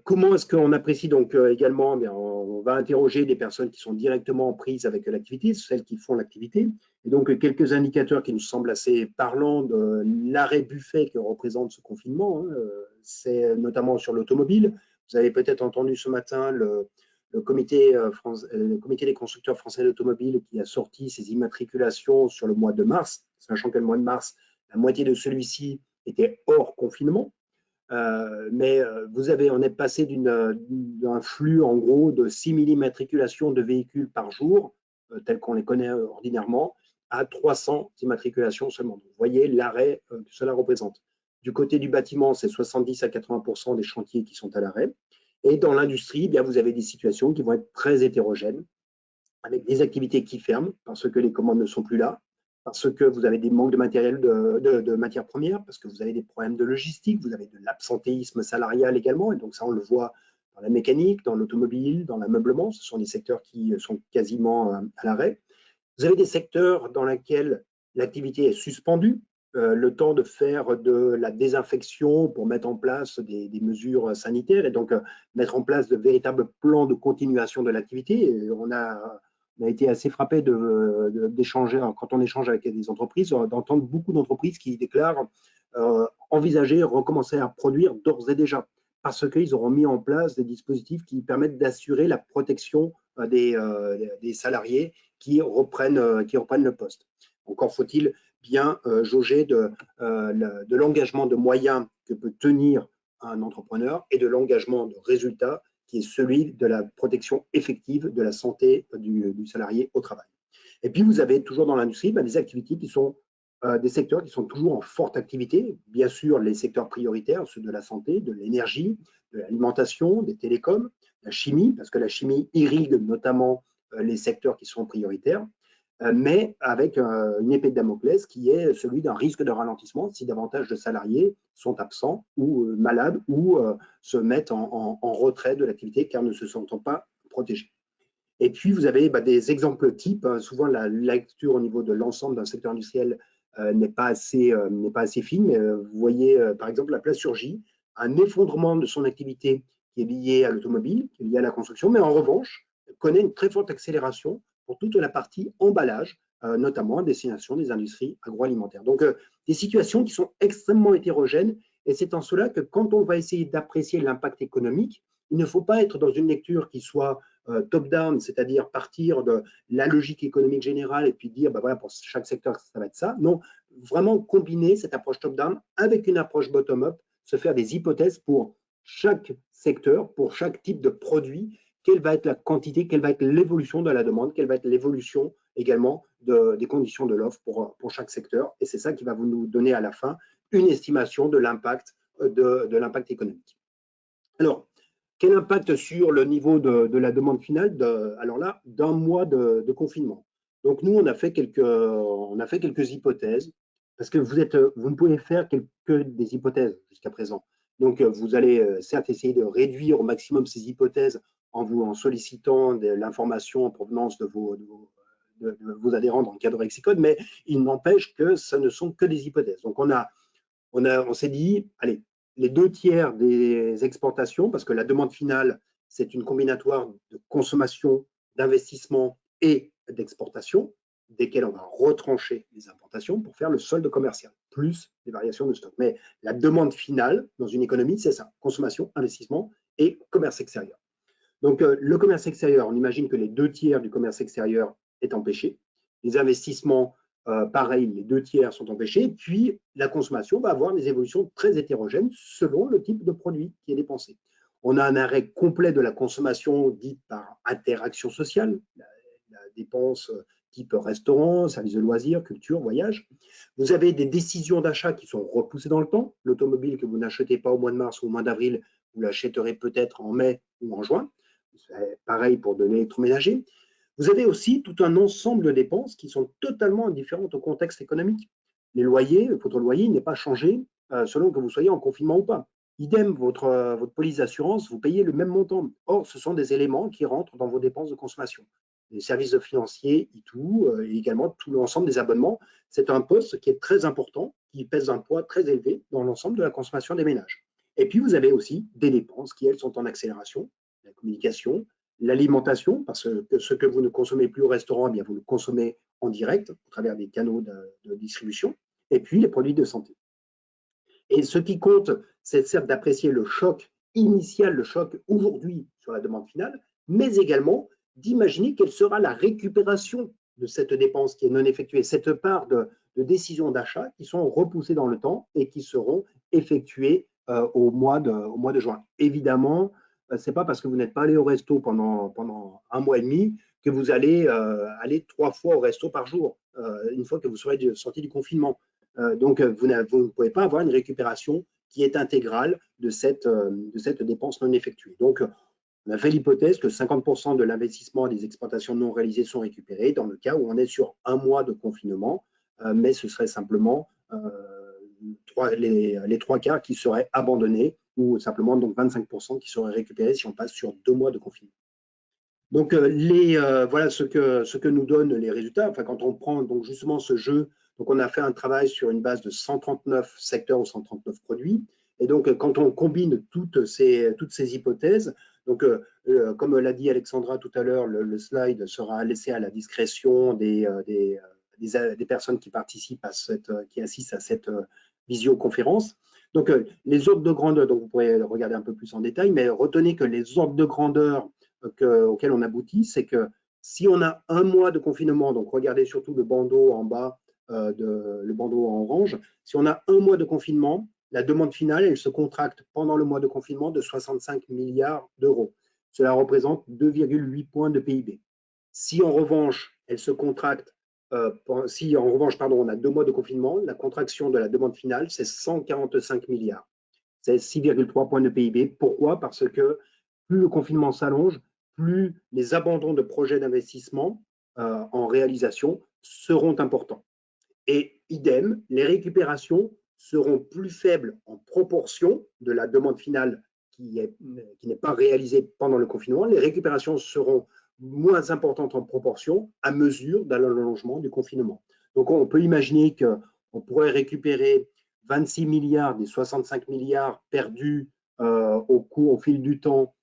Comment est-ce qu'on apprécie donc également? On va interroger des personnes qui sont directement en prise avec l'activité, celles qui font l'activité. Et donc, quelques indicateurs qui nous semblent assez parlants de l'arrêt buffet que représente ce confinement, c'est notamment sur l'automobile. Vous avez peut-être entendu ce matin le comité des constructeurs français d'automobiles qui a sorti ses immatriculations sur le mois de mars, sachant que le mois de mars, la moitié de celui-ci était hors confinement. On est passé d'un flux en gros de 6 000 immatriculations de véhicules par jour, tels qu'on les connaît ordinairement, à 300 immatriculations seulement. Donc, vous voyez l'arrêt que cela représente. Du côté du bâtiment, c'est 70 à 80% des chantiers qui sont à l'arrêt. Et dans l'industrie, vous avez des situations qui vont être très hétérogènes, avec des activités qui ferment parce que les commandes ne sont plus là, parce que vous avez des manques de matériel, de matières premières, parce que vous avez des problèmes de logistique, vous avez de l'absentéisme salarial également, et donc ça on le voit dans la mécanique, dans l'automobile, dans l'ameublement, ce sont des secteurs qui sont quasiment à l'arrêt. Vous avez des secteurs dans lesquels l'activité est suspendue, le temps de faire de la désinfection pour mettre en place des mesures sanitaires et donc mettre en place de véritables plans de continuation de l'activité. On a été assez frappé d'échanger, quand on échange avec des entreprises, d'entendre beaucoup d'entreprises qui déclarent envisager, recommencer à produire d'ores et déjà, parce qu'ils auront mis en place des dispositifs qui permettent d'assurer la protection des salariés qui reprennent le poste. Encore faut-il bien jauger de l'engagement de moyens que peut tenir un entrepreneur et de l'engagement de résultat qui est celui de la protection effective de la santé du salarié au travail. Et puis, vous avez toujours dans l'industrie des activités qui sont des secteurs qui sont toujours en forte activité. Bien sûr, les secteurs prioritaires, ceux de la santé, de l'énergie, de l'alimentation, des télécoms, la chimie, parce que la chimie irrigue notamment les secteurs qui sont prioritaires, mais avec une épée de Damoclès qui est celui d'un risque de ralentissement si davantage de salariés sont absents ou malades ou se mettent en retrait de l'activité car ne se sentant pas protégés. Et puis, vous avez des exemples types. Souvent, la lecture au niveau de l'ensemble d'un secteur industriel n'est pas assez fine. Mais, vous voyez, par exemple, la plasturgie, un effondrement de son activité qui est lié à l'automobile, qui est lié à la construction, mais en revanche, connaît une très forte accélération pour toute la partie emballage, notamment à destination des industries agroalimentaires. Donc, des situations qui sont extrêmement hétérogènes. Et c'est en cela que quand on va essayer d'apprécier l'impact économique, il ne faut pas être dans une lecture qui soit top-down, c'est-à-dire partir de la logique économique générale et puis dire, voilà, pour chaque secteur, ça va être ça. Non, vraiment combiner cette approche top-down avec une approche bottom-up, se faire des hypothèses pour chaque secteur, pour chaque type de produit, quelle va être la quantité, quelle va être l'évolution de la demande, quelle va être l'évolution également des conditions de l'offre pour chaque secteur. Et c'est ça qui va nous donner à la fin une estimation de l'impact économique. Alors, quel impact sur le niveau de la demande finale alors là, d'un mois de confinement? Donc, nous, on a fait quelques hypothèses. parce que vous ne pouvez faire que des hypothèses jusqu'à présent. Donc, vous allez certes essayer de réduire au maximum ces hypothèses en sollicitant de l'information en provenance de vos adhérents dans le cadre Hexicode, mais il n'empêche que ce ne sont que des hypothèses. Donc, on s'est dit, allez, les 2/3 des exportations, parce que la demande finale, c'est une combinatoire de consommation, d'investissement et d'exportation, desquelles on va retrancher les importations pour faire le solde commercial, plus les variations de stock. Mais la demande finale dans une économie, c'est ça, consommation, investissement et commerce extérieur. Donc, le commerce extérieur, on imagine que les 2/3 du commerce extérieur est empêché. Les investissements, pareil, les 2/3 sont empêchés. Puis, la consommation va avoir des évolutions très hétérogènes selon le type de produit qui est dépensé. On a un arrêt complet de la consommation dite par interaction sociale, la dépense type restaurant, services de loisirs, culture, voyage. Vous avez des décisions d'achat qui sont repoussées dans le temps. L'automobile que vous n'achetez pas au mois de mars ou au mois d'avril, vous l'achèterez peut-être en mai ou en juin. Pareil pour de l'électroménager. Vous avez aussi tout un ensemble de dépenses qui sont totalement différentes au contexte économique. Les loyers, votre loyer n'est pas changé selon que vous soyez en confinement ou pas. Idem, votre police d'assurance, vous payez le même montant. Or, ce sont des éléments qui rentrent dans vos dépenses de consommation. Les services financiers, et également tout l'ensemble des abonnements. C'est un poste qui est très important, qui pèse un poids très élevé dans l'ensemble de la consommation des ménages. Et puis, vous avez aussi des dépenses qui, elles, sont en accélération, la communication, l'alimentation, parce que ce que vous ne consommez plus au restaurant, eh bien, vous le consommez en direct, à travers des canaux de distribution, et puis les produits de santé. Et ce qui compte, c'est certes d'apprécier le choc initial, le choc aujourd'hui sur la demande finale, mais également d'imaginer quelle sera la récupération de cette dépense qui est non effectuée, cette part de décisions d'achat qui sont repoussées dans le temps et qui seront effectuées au mois de juin. Évidemment, ce n'est pas parce que vous n'êtes pas allé au resto pendant un mois et demi que vous allez aller 3 fois au resto par jour, une fois que vous serez sorti du confinement. Donc, vous ne pouvez pas avoir une récupération qui est intégrale de cette dépense non effectuée. Donc, on a fait l'hypothèse que 50% de l'investissement et des exportations non réalisées sont récupérés dans le cas où on est sur un mois de confinement, mais ce serait simplement les 3/4 qui seraient abandonnés ou simplement donc 25% qui seraient récupérés si on passe sur 2 mois de confinement. Donc, voilà ce que nous donnent les résultats. Enfin, quand on prend donc justement ce jeu, donc on a fait un travail sur une base de 139 secteurs ou 139 produits. Et donc, quand on combine toutes ces hypothèses, donc, comme l'a dit Alexandra tout à l'heure, le slide sera laissé à la discrétion des personnes qui participent qui assistent à cette visioconférence. Donc, les ordres de grandeur, donc vous pourrez regarder un peu plus en détail, mais retenez que les ordres de grandeur auquel on aboutit, c'est que si on a un mois de confinement, donc regardez surtout le bandeau en bas, le bandeau en orange, si on a un mois de confinement, la demande finale, elle se contracte pendant le mois de confinement de 65 milliards d'euros. Cela représente 2,8 points de PIB. Si en revanche, elle se contracte, on a 2 mois de confinement, la contraction de la demande finale, c'est 145 milliards. C'est 6,3 points de PIB. Pourquoi? Parce que plus le confinement s'allonge, plus les abandons de projets d'investissement en réalisation seront importants. Et idem, les récupérations seront plus faibles en proportion de la demande finale qui n'est pas réalisée pendant le confinement. Les récupérations seront moins importantes en proportion à mesure de l'allongement du confinement. Donc, on peut imaginer qu'on pourrait récupérer 26 milliards des 65 milliards perdus au fil du temps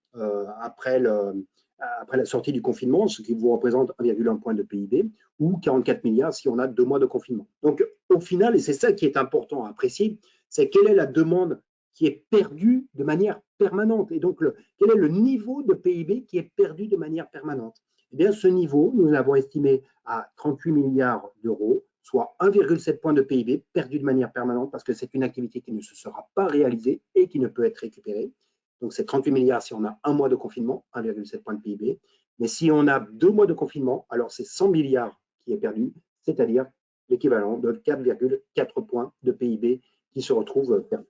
après la sortie du confinement, ce qui vous représente 1,1 point de PIB, ou 44 milliards si on a 2 mois de confinement. Donc, au final, et c'est ça qui est important à apprécier, c'est quelle est la demande qui est perdue de manière permanente. Et donc, quel est le niveau de PIB qui est perdu de manière permanente? Eh bien, ce niveau, nous l'avons estimé à 38 milliards d'euros, soit 1,7 point de PIB perdu de manière permanente parce que c'est une activité qui ne se sera pas réalisée et qui ne peut être récupérée. Donc, c'est 38 milliards si on a un mois de confinement, 1,7 point de PIB. Mais si on a 2 mois de confinement, alors c'est 100 milliards qui est perdu, c'est-à-dire l'équivalent de 4,4 points de PIB qui se retrouvent perdus.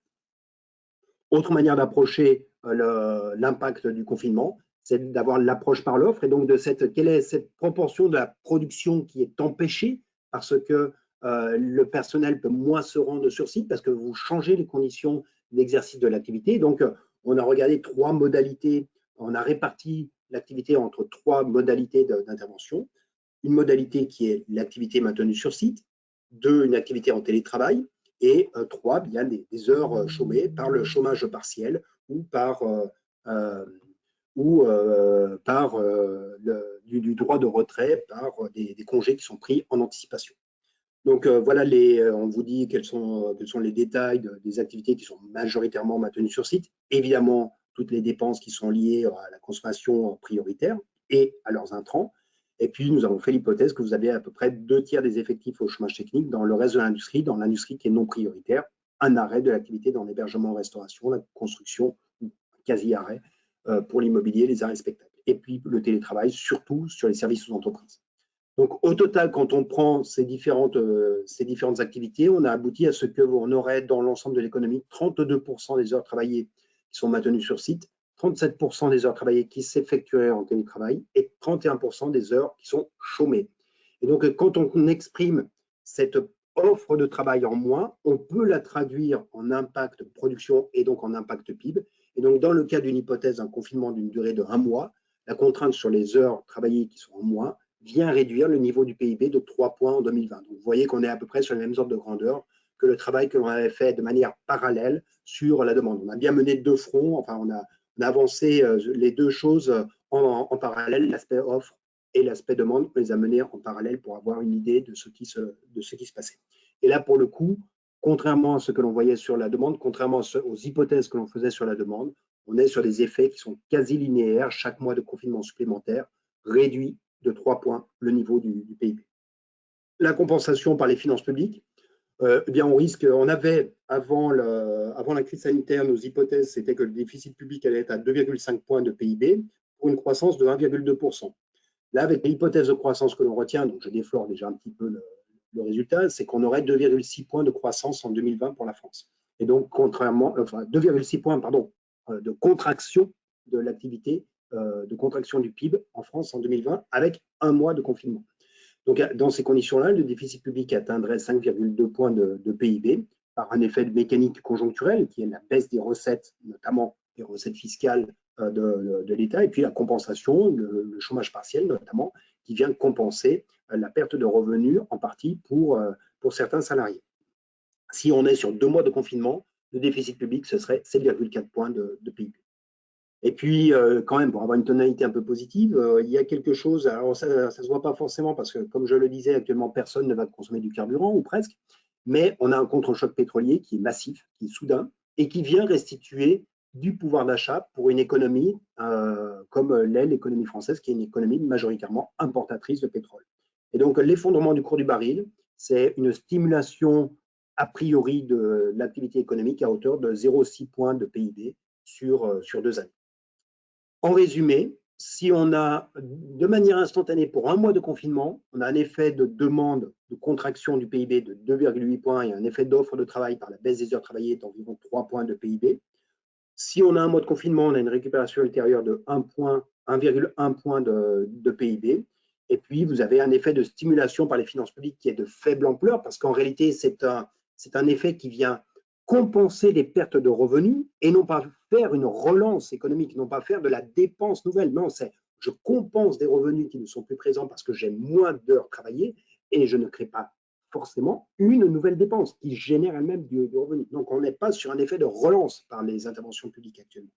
Autre manière d'approcher l'impact du confinement, c'est d'avoir l'approche par l'offre et donc quelle est cette proportion de la production qui est empêchée parce que le personnel peut moins se rendre sur site parce que vous changez les conditions d'exercice de l'activité. Donc, on a regardé 3 modalités, on a réparti l'activité entre 3 modalités d'intervention. Une modalité qui est l'activité maintenue sur site, 2, une activité en télétravail, et 3, bien des heures chômées par le chômage partiel ou par du droit de retrait, par des congés qui sont pris en anticipation. Donc voilà, on vous dit quels sont les détails des activités qui sont majoritairement maintenues sur site. Évidemment, toutes les dépenses qui sont liées à la consommation prioritaire et à leurs intrants. Et puis, nous avons fait l'hypothèse que vous avez à peu près 2 tiers des effectifs au chômage technique dans le reste de l'industrie, dans l'industrie qui est non prioritaire, un arrêt de l'activité dans l'hébergement, restauration, la construction, quasi-arrêt pour l'immobilier, les arrêts spectacles. Et puis, le télétravail, surtout sur les services aux entreprises. Donc, au total, quand on prend ces différentes activités, on a abouti à ce qu'on aurait dans l'ensemble de l'économie 32% des heures travaillées qui sont maintenues sur site, 37% des heures travaillées qui s'effectueraient en télétravail et 31% des heures qui sont chômées. Et donc, quand on exprime cette offre de travail en moins, on peut la traduire en impact production et donc en impact PIB. Et donc, dans le cas d'une hypothèse d'un confinement d'une durée de 1 mois, la contrainte sur les heures travaillées qui sont en moins vient réduire le niveau du PIB de 3 points en 2020. Donc, vous voyez qu'on est à peu près sur les mêmes ordres de grandeur que le travail que l'on avait fait de manière parallèle sur la demande. On a bien mené 2 fronts, enfin on a avancé les 2 choses en parallèle, l'aspect offre et l'aspect demande, on les a menés en parallèle pour avoir une idée de ce qui se passait. Et là, pour le coup, contrairement à ce que l'on voyait sur la demande, contrairement aux hypothèses que l'on faisait sur la demande, on est sur des effets qui sont quasi linéaires. Chaque mois de confinement supplémentaire réduit de 3 points le niveau du PIB. La compensation par les finances publiques, eh bien on avait, avant la crise sanitaire, nos hypothèses, c'était que le déficit public allait être à 2,5 points de PIB pour une croissance de 1,2%. Là, avec l'hypothèse de croissance que l'on retient, donc je déflore déjà un petit peu le résultat, c'est qu'on aurait 2,6 points de croissance en 2020 pour la France. Et donc, 2,6 points, de contraction de l'activité, de contraction du PIB en France en 2020, avec 1 mois de confinement. Donc, dans ces conditions-là, le déficit public atteindrait 5,2 points de PIB par un effet de mécanique conjoncturelle, qui est la baisse des recettes, notamment des recettes fiscales de l'État, et puis la compensation, le chômage partiel notamment, qui vient compenser la perte de revenus en partie pour certains salariés. Si on est sur 2 mois de confinement, le déficit public, ce serait 7,4 points de PIB. Et puis, quand même, pour avoir une tonalité un peu positive, il y a quelque chose, alors ça ne se voit pas forcément parce que, comme je le disais, actuellement, personne ne va consommer du carburant, ou presque, mais on a un contre-choc pétrolier qui est massif, qui est soudain, et qui vient restituer du pouvoir d'achat pour une économie comme l'est l'économie française, qui est une économie majoritairement importatrice de pétrole. Et donc, l'effondrement du cours du baril, c'est une stimulation a priori de l'activité économique à hauteur de 0,6 points de PIB sur 2 années. En résumé, si on a de manière instantanée pour 1 mois de confinement, on a un effet de demande de contraction du PIB de 2,8 points et un effet d'offre de travail par la baisse des heures travaillées d'environ 3 points de PIB. Si on a 1 mois de confinement, on a une récupération ultérieure de 1,1 point de PIB. Et puis, vous avez un effet de stimulation par les finances publiques qui est de faible ampleur parce qu'en réalité, c'est un effet qui vient compenser les pertes de revenus et non pas faire une relance économique, non pas faire de la dépense nouvelle. Non, c'est je compense des revenus qui ne sont plus présents parce que j'ai moins d'heures travaillées et je ne crée pas forcément une nouvelle dépense qui génère elle-même du revenu. Donc, on n'est pas sur un effet de relance par les interventions publiques actuellement.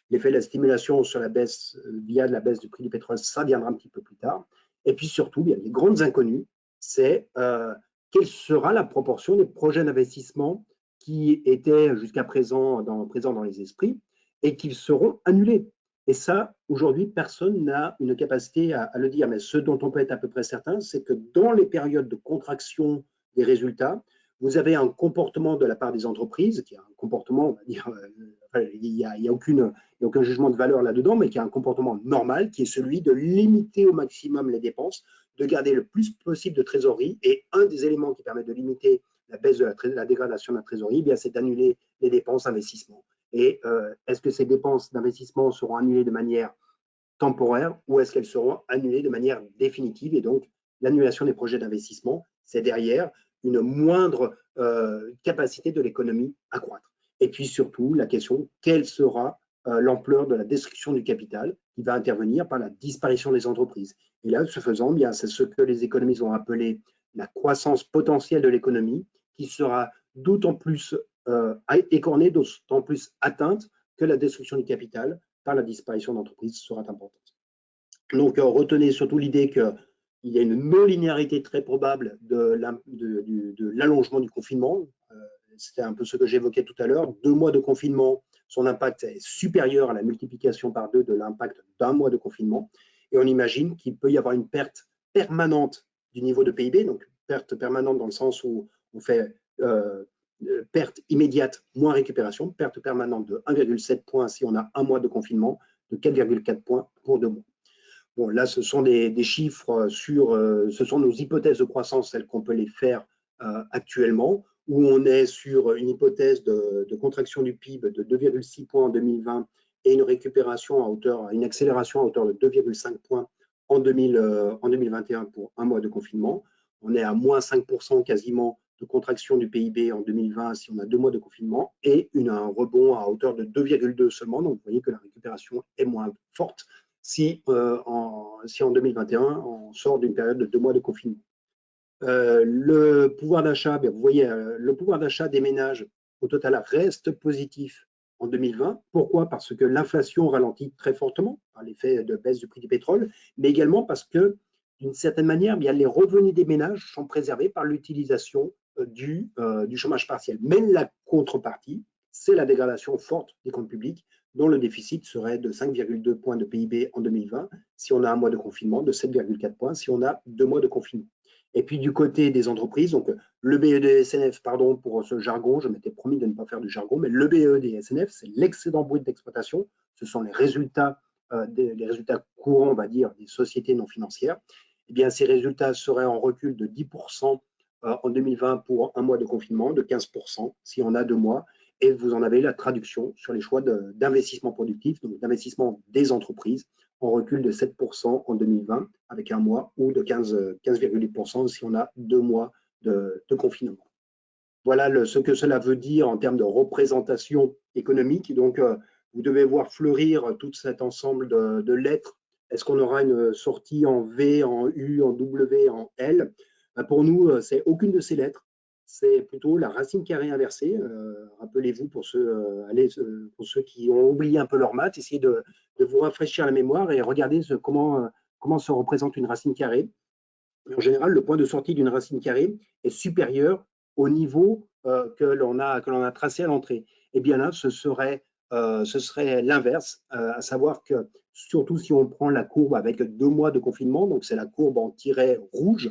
L'effet de la stimulation sur la baisse, via la baisse du prix du pétrole, ça viendra un petit peu plus tard. Et puis surtout, bien, les grandes inconnues, c'est quelle sera la proportion des projets d'investissement qui étaient jusqu'à présent dans les esprits et qui seront annulés. Et ça, aujourd'hui, personne n'a une capacité à le dire. Mais ce dont on peut être à peu près certain, c'est que dans les périodes de contraction des résultats, vous avez un comportement de la part des entreprises, qui est un comportement, on va dire, il n'y a aucun jugement de valeur là-dedans, mais qui a un comportement normal, qui est celui de limiter au maximum les dépenses, de garder le plus possible de trésorerie. Et un des éléments qui permet de limiter la baisse de la dégradation de la trésorerie, c'est d'annuler les dépenses d'investissement. Et est-ce que ces dépenses d'investissement seront annulées de manière temporaire ou est-ce qu'elles seront annulées de manière définitive? Et donc, l'annulation des projets d'investissement, c'est derrière une moindre capacité de l'économie à croître. Et puis surtout, la question, quelle sera l'ampleur de la destruction du capital qui va intervenir par la disparition des entreprises. Et là, ce faisant, bien, c'est ce que les économistes ont appelé la croissance potentielle de l'économie, qui sera d'autant plus écornée, d'autant plus atteinte que la destruction du capital par la disparition d'entreprises sera importante. Donc, retenez surtout l'idée qu'il y a une non-linéarité très probable de l'allongement du confinement. C'était un peu ce que j'évoquais tout à l'heure. 2 mois de confinement, son impact est supérieur à la multiplication par 2 de l'impact d'1 mois de confinement. Et on imagine qu'il peut y avoir une perte permanente du niveau de PIB, donc perte permanente dans le sens où on fait perte immédiate moins récupération, perte permanente de 1,7 points si on a 1 mois de confinement, de 4,4 points pour 2 mois. Bon, là, ce sont des chiffres ce sont nos hypothèses de croissance, celles qu'on peut les faire actuellement, où on est sur une hypothèse de contraction du PIB de 2,6 points en 2020 et une accélération à hauteur de 2,5 points en 2021 pour 1 mois de confinement. On est à moins 5% quasiment de contraction du PIB en 2020 si on a 2 mois de confinement et un rebond à hauteur de 2,2 seulement. Donc, vous voyez que la récupération est moins forte si en 2021, on sort d'une période de 2 mois de confinement. Le pouvoir d'achat, vous voyez, le pouvoir d'achat des ménages au total reste positif en 2020. Pourquoi? Parce que l'inflation ralentit très fortement par l'effet de baisse du prix du pétrole, mais également parce que, d'une certaine manière, bien, les revenus des ménages sont préservés par l'utilisation du chômage partiel. Mais la contrepartie, c'est la dégradation forte des comptes publics, dont le déficit serait de 5,2 points de PIB en 2020 si on a 1 mois de confinement, de 7,4 points si on a 2 mois de confinement. Et puis du côté des entreprises, donc le BE des SNF, pardon pour ce jargon, je m'étais promis de ne pas faire du jargon, mais le BE des SNF, c'est l'excédent brut d'exploitation, ce sont les résultats courants, on va dire, des sociétés non financières. Eh bien, ces résultats seraient en recul de 10% en 2020 pour 1 mois de confinement, de 15% si on a 2 mois, et vous en avez la traduction sur les choix d'investissement productif, donc d'investissement des entreprises, en recul de 7% en 2020 avec 1 mois ou de 15,8% si on a 2 mois de confinement. Voilà ce que cela veut dire en termes de représentation économique. Donc, vous devez voir fleurir tout cet ensemble de lettres. Est-ce qu'on aura une sortie en V, en U, en W, en L? Pour nous, c'est aucune de ces lettres. C'est plutôt la racine carrée inversée. Rappelez-vous, pour ceux qui ont oublié un peu leur maths, essayez de vous rafraîchir la mémoire et regardez comment se représente une racine carrée. En général, le point de sortie d'une racine carrée est supérieur au niveau que l'on a tracé à l'entrée. Et bien là, ce serait l'inverse, à savoir que surtout si on prend la courbe avec 2 mois de confinement, donc c'est la courbe en tiret rouge,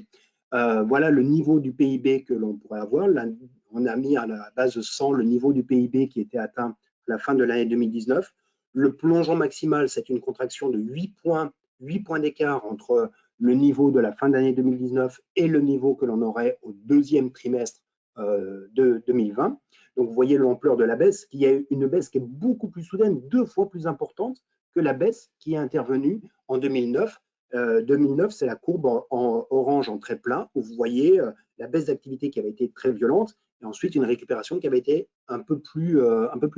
voilà le niveau du PIB que l'on pourrait avoir. Là, on a mis à la base 100 le niveau du PIB qui était atteint à la fin de l'année 2019. Le plongeon maximal, c'est une contraction de 8 points d'écart entre le niveau de la fin d'année 2019 et le niveau que l'on aurait au 2e trimestre de 2020. Donc, vous voyez l'ampleur de la baisse, qui est une baisse qui est beaucoup plus soudaine, 2 fois plus importante que la baisse qui est intervenue en 2009. 2009, c'est la courbe en orange en trait plein, où vous voyez la baisse d'activité qui avait été très violente, et ensuite une récupération qui avait été un peu plus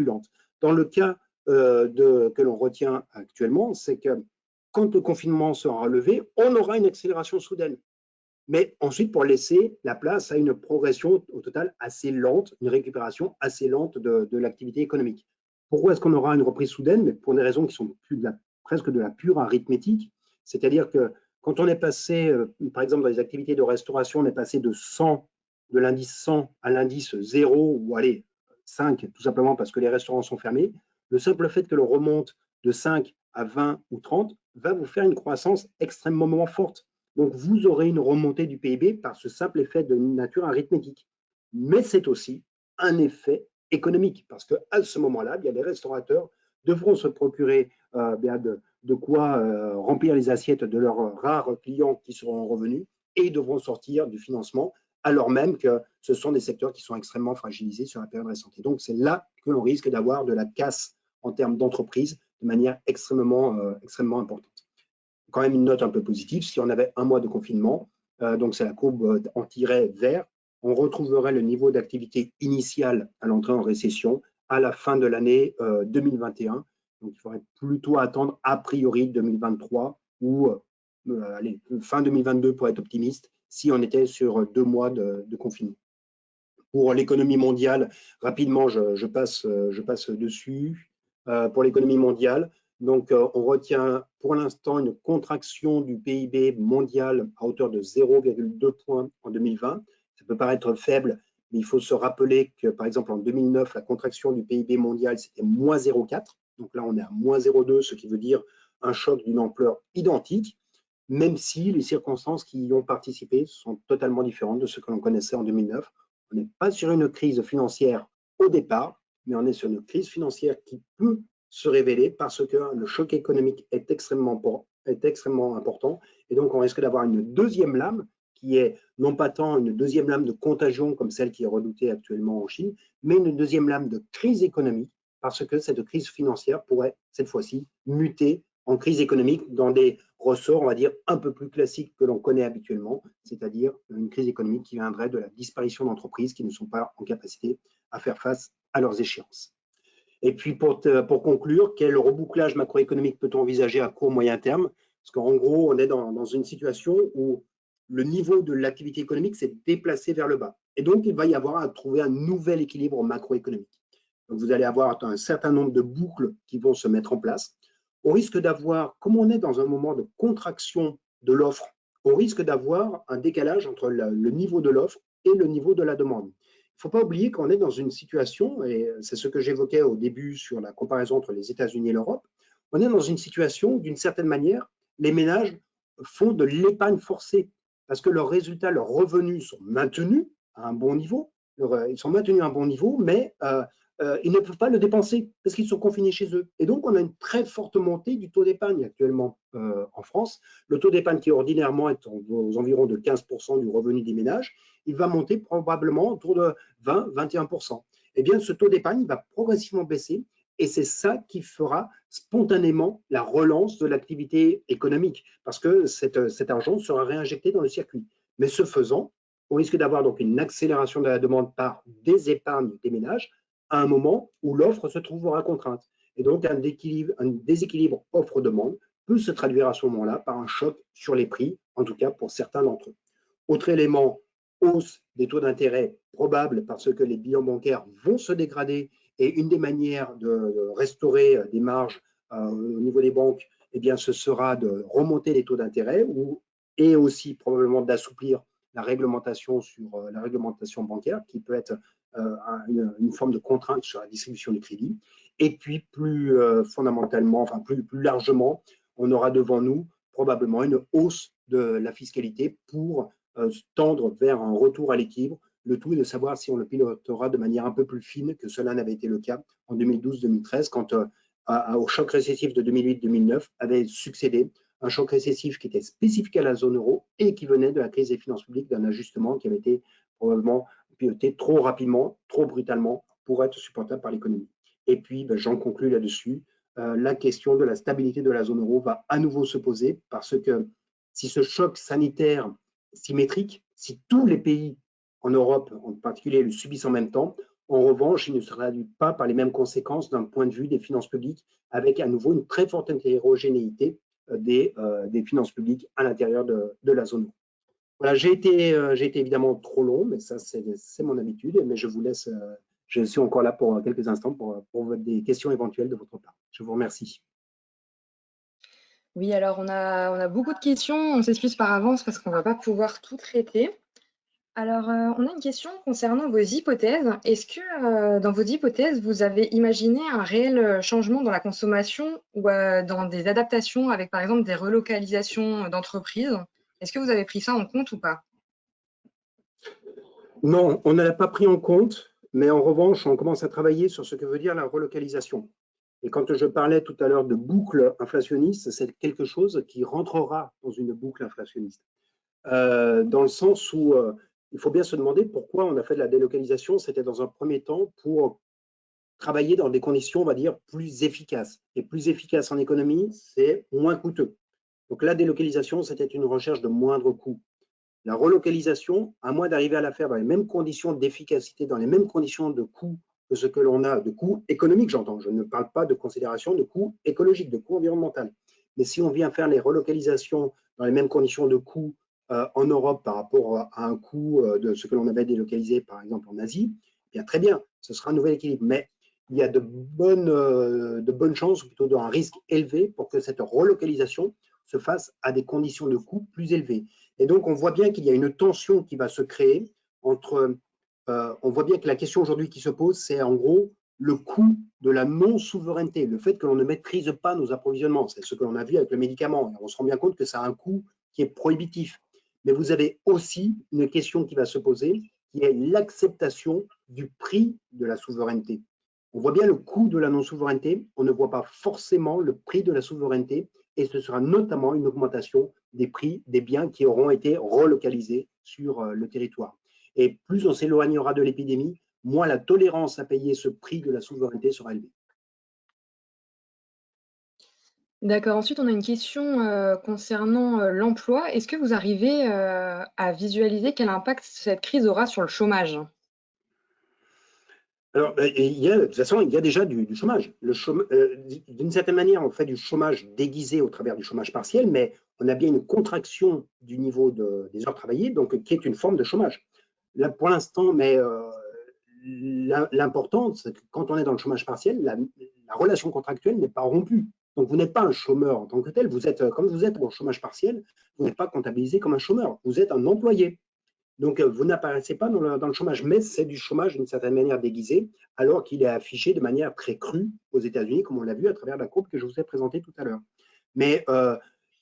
lente. Dans le cas que l'on retient actuellement, c'est que quand le confinement sera levé, on aura une accélération soudaine. Mais ensuite, pour laisser la place à une progression au total assez lente, une récupération assez lente de l'activité économique. Pourquoi est-ce qu'on aura une reprise soudaine? Mais pour des raisons qui sont presque de la pure arithmétique. C'est-à-dire que quand on est passé, par exemple, dans les activités de restauration, on est passé de l'indice 100 à l'indice 0, ou allez, 5, tout simplement parce que les restaurants sont fermés. Le simple fait que l'on remonte de 5 à 20 ou 30 va vous faire une croissance extrêmement forte. Donc, vous aurez une remontée du PIB par ce simple effet de nature arithmétique. Mais c'est aussi un effet économique, parce qu'à ce moment-là, les restaurateurs devront se procurer de quoi remplir les assiettes de leurs rares clients qui seront revenus, et ils devront sortir du financement, alors même que ce sont des secteurs qui sont extrêmement fragilisés sur la période récente. Et donc, c'est là que l'on risque d'avoir de la casse en termes d'entreprise de manière extrêmement importante. Quand même une note un peu positive, si on avait 1 mois de confinement, donc c'est la courbe en tiret vert, on retrouverait le niveau d'activité initial à l'entrée en récession à la fin de l'année 2021. Donc, il faudrait plutôt attendre a priori 2023 ou allez, fin 2022 pour être optimiste, si on était sur 2 mois de confinement. Pour l'économie mondiale, rapidement, je passe dessus. Pour l'économie mondiale, donc on retient pour l'instant une contraction du PIB mondial à hauteur de 0,2 points en 2020. Ça peut paraître faible, mais il faut se rappeler que, par exemple, en 2009, la contraction du PIB mondial, c'était moins 0,4. Donc là, on est à moins 0,2, ce qui veut dire un choc d'une ampleur identique, même si les circonstances qui y ont participé sont totalement différentes de ce que l'on connaissait en 2009. On n'est pas sur une crise financière au départ, mais on est sur une crise financière qui peut se révéler parce que le choc économique est extrêmement important. Et donc, on risque d'avoir une deuxième lame qui est non pas tant une deuxième lame de contagion comme celle qui est redoutée actuellement en Chine, mais une deuxième lame de crise économique parce que cette crise financière pourrait, cette fois-ci, muter en crise économique dans des ressorts, on va dire, un peu plus classiques que l'on connaît habituellement, c'est-à-dire une crise économique qui viendrait de la disparition d'entreprises qui ne sont pas en capacité à faire face à leurs échéances. Et puis, pour conclure, quel rebouclage macroéconomique peut-on envisager à court moyen terme? Parce qu'en gros, on est dans une situation où le niveau de l'activité économique s'est déplacé vers le bas. Et donc, il va y avoir à trouver un nouvel équilibre macroéconomique. Donc, vous allez avoir un certain nombre de boucles qui vont se mettre en place. On risque d'avoir, comme on est dans un moment de contraction de l'offre, on risque d'avoir un décalage entre le niveau de l'offre et le niveau de la demande. Il ne faut pas oublier qu'on est dans une situation, et c'est ce que j'évoquais au début sur la comparaison entre les États-Unis et l'Europe, on est dans une situation où, d'une certaine manière, les ménages font de l'épargne forcée parce que leurs résultats, leurs revenus sont maintenus à un bon niveau, ils sont maintenus à un bon niveau, mais ils ne peuvent pas le dépenser parce qu'ils sont confinés chez eux. Et donc, on a une très forte montée du taux d'épargne actuellement en France. Le taux d'épargne qui ordinairement est aux environs de 15% du revenu des ménages, il va monter probablement autour de 20-21%. Eh bien, ce taux d'épargne va progressivement baisser et c'est ça qui fera spontanément la relance de l'activité économique parce que cet argent sera réinjecté dans le circuit. Mais ce faisant, on risque d'avoir donc une accélération de la demande par des épargnes des ménages à un moment où l'offre se trouvera contrainte. Et donc, un déséquilibre offre-demande peut se traduire à ce moment-là par un choc sur les prix, en tout cas pour certains d'entre eux. Autre élément, hausse des taux d'intérêt probable parce que les bilans bancaires vont se dégrader et une des manières de restaurer des marges au niveau des banques, eh bien, ce sera de remonter les taux d'intérêt et aussi probablement d'assouplir la réglementation sur la réglementation bancaire qui peut être une forme de contrainte sur la distribution du crédit. Et puis plus fondamentalement, enfin plus largement, on aura devant nous probablement une hausse de la fiscalité pour tendre vers un retour à l'équilibre. Le tout est de savoir si on le pilotera de manière un peu plus fine que cela n'avait été le cas en 2012-2013 quand au choc récessif de 2008-2009 avait succédé un choc récessif qui était spécifique à la zone euro et qui venait de la crise des finances publiques, d'un ajustement qui avait été probablement piloté trop rapidement, trop brutalement pour être supportable par l'économie. Et puis, j'en conclus là-dessus, la question de la stabilité de la zone euro va à nouveau se poser parce que si ce choc sanitaire symétrique, si tous les pays en Europe en particulier le subissent en même temps, en revanche, il ne se traduit pas par les mêmes conséquences d'un point de vue des finances publiques, avec à nouveau une très forte hétérogénéité des finances publiques à l'intérieur de la zone euro. Voilà, j'ai été évidemment trop long, mais ça, c'est mon habitude. Mais je vous laisse, je suis encore là pour quelques instants pour des questions éventuelles de votre part. Je vous remercie. Oui, alors on a beaucoup de questions, on s'excuse par avance parce qu'on ne va pas pouvoir tout traiter. Alors, on a une question concernant vos hypothèses. Est-ce que dans vos hypothèses, vous avez imaginé un réel changement dans la consommation ou dans des adaptations avec, par exemple, des relocalisations d'entreprises? Est-ce que vous avez pris ça en compte ou pas? Non, on ne l'a pas pris en compte, mais en revanche, on commence à travailler sur ce que veut dire la relocalisation. Et quand je parlais tout à l'heure de boucle inflationniste, c'est quelque chose qui rentrera dans une boucle inflationniste. Dans le sens où il faut bien se demander pourquoi on a fait de la délocalisation. C'était dans un premier temps pour travailler dans des conditions, on va dire, plus efficaces. Et plus efficace en économie, c'est moins coûteux. Donc la délocalisation, c'était une recherche de moindre coût. La relocalisation, à moins d'arriver à la faire dans les mêmes conditions d'efficacité, dans les mêmes conditions de coût que ce que l'on a, de coût économique, j'entends. Je ne parle pas de considération de coût écologique, de coût environnemental. Mais si on vient faire les relocalisations dans les mêmes conditions de coût en Europe par rapport à un coût de ce que l'on avait délocalisé, par exemple, en Asie, eh bien très bien, ce sera un nouvel équilibre. Mais il y a de bonnes chances, ou plutôt un risque élevé, pour que cette relocalisation se fasse à des conditions de coût plus élevées. Et donc, on voit bien qu'il y a une tension qui va se créer entre… on voit bien que la question aujourd'hui qui se pose, c'est en gros le coût de la non-souveraineté, le fait que l'on ne maîtrise pas nos approvisionnements. C'est ce que l'on a vu avec le médicament. Et on se rend bien compte que ça a un coût qui est prohibitif. Mais vous avez aussi une question qui va se poser, qui est l'acceptation du prix de la souveraineté. On voit bien le coût de la non-souveraineté, on ne voit pas forcément le prix de la souveraineté, et ce sera notamment une augmentation des prix des biens qui auront été relocalisés sur le territoire. Et plus on s'éloignera de l'épidémie, moins la tolérance à payer ce prix de la souveraineté sera élevée. D'accord. Ensuite, on a une question concernant l'emploi. Est-ce que vous arrivez à visualiser quel impact cette crise aura sur le chômage? Alors, de toute façon, il y a déjà du chômage. D'une certaine manière, on fait du chômage déguisé au travers du chômage partiel, mais on a bien une contraction du niveau des heures travaillées, donc qui est une forme de chômage. Là, pour l'instant, mais l'important, c'est que quand on est dans le chômage partiel, la relation contractuelle n'est pas rompue. Donc, vous n'êtes pas un chômeur en tant que tel. Comme vous êtes en chômage partiel, vous n'êtes pas comptabilisé comme un chômeur. Vous êtes un employé. Donc, vous n'apparaissez pas dans le chômage, mais c'est du chômage d'une certaine manière déguisé, alors qu'il est affiché de manière très crue aux États-Unis, comme on l'a vu à travers la courbe que je vous ai présentée tout à l'heure. Mais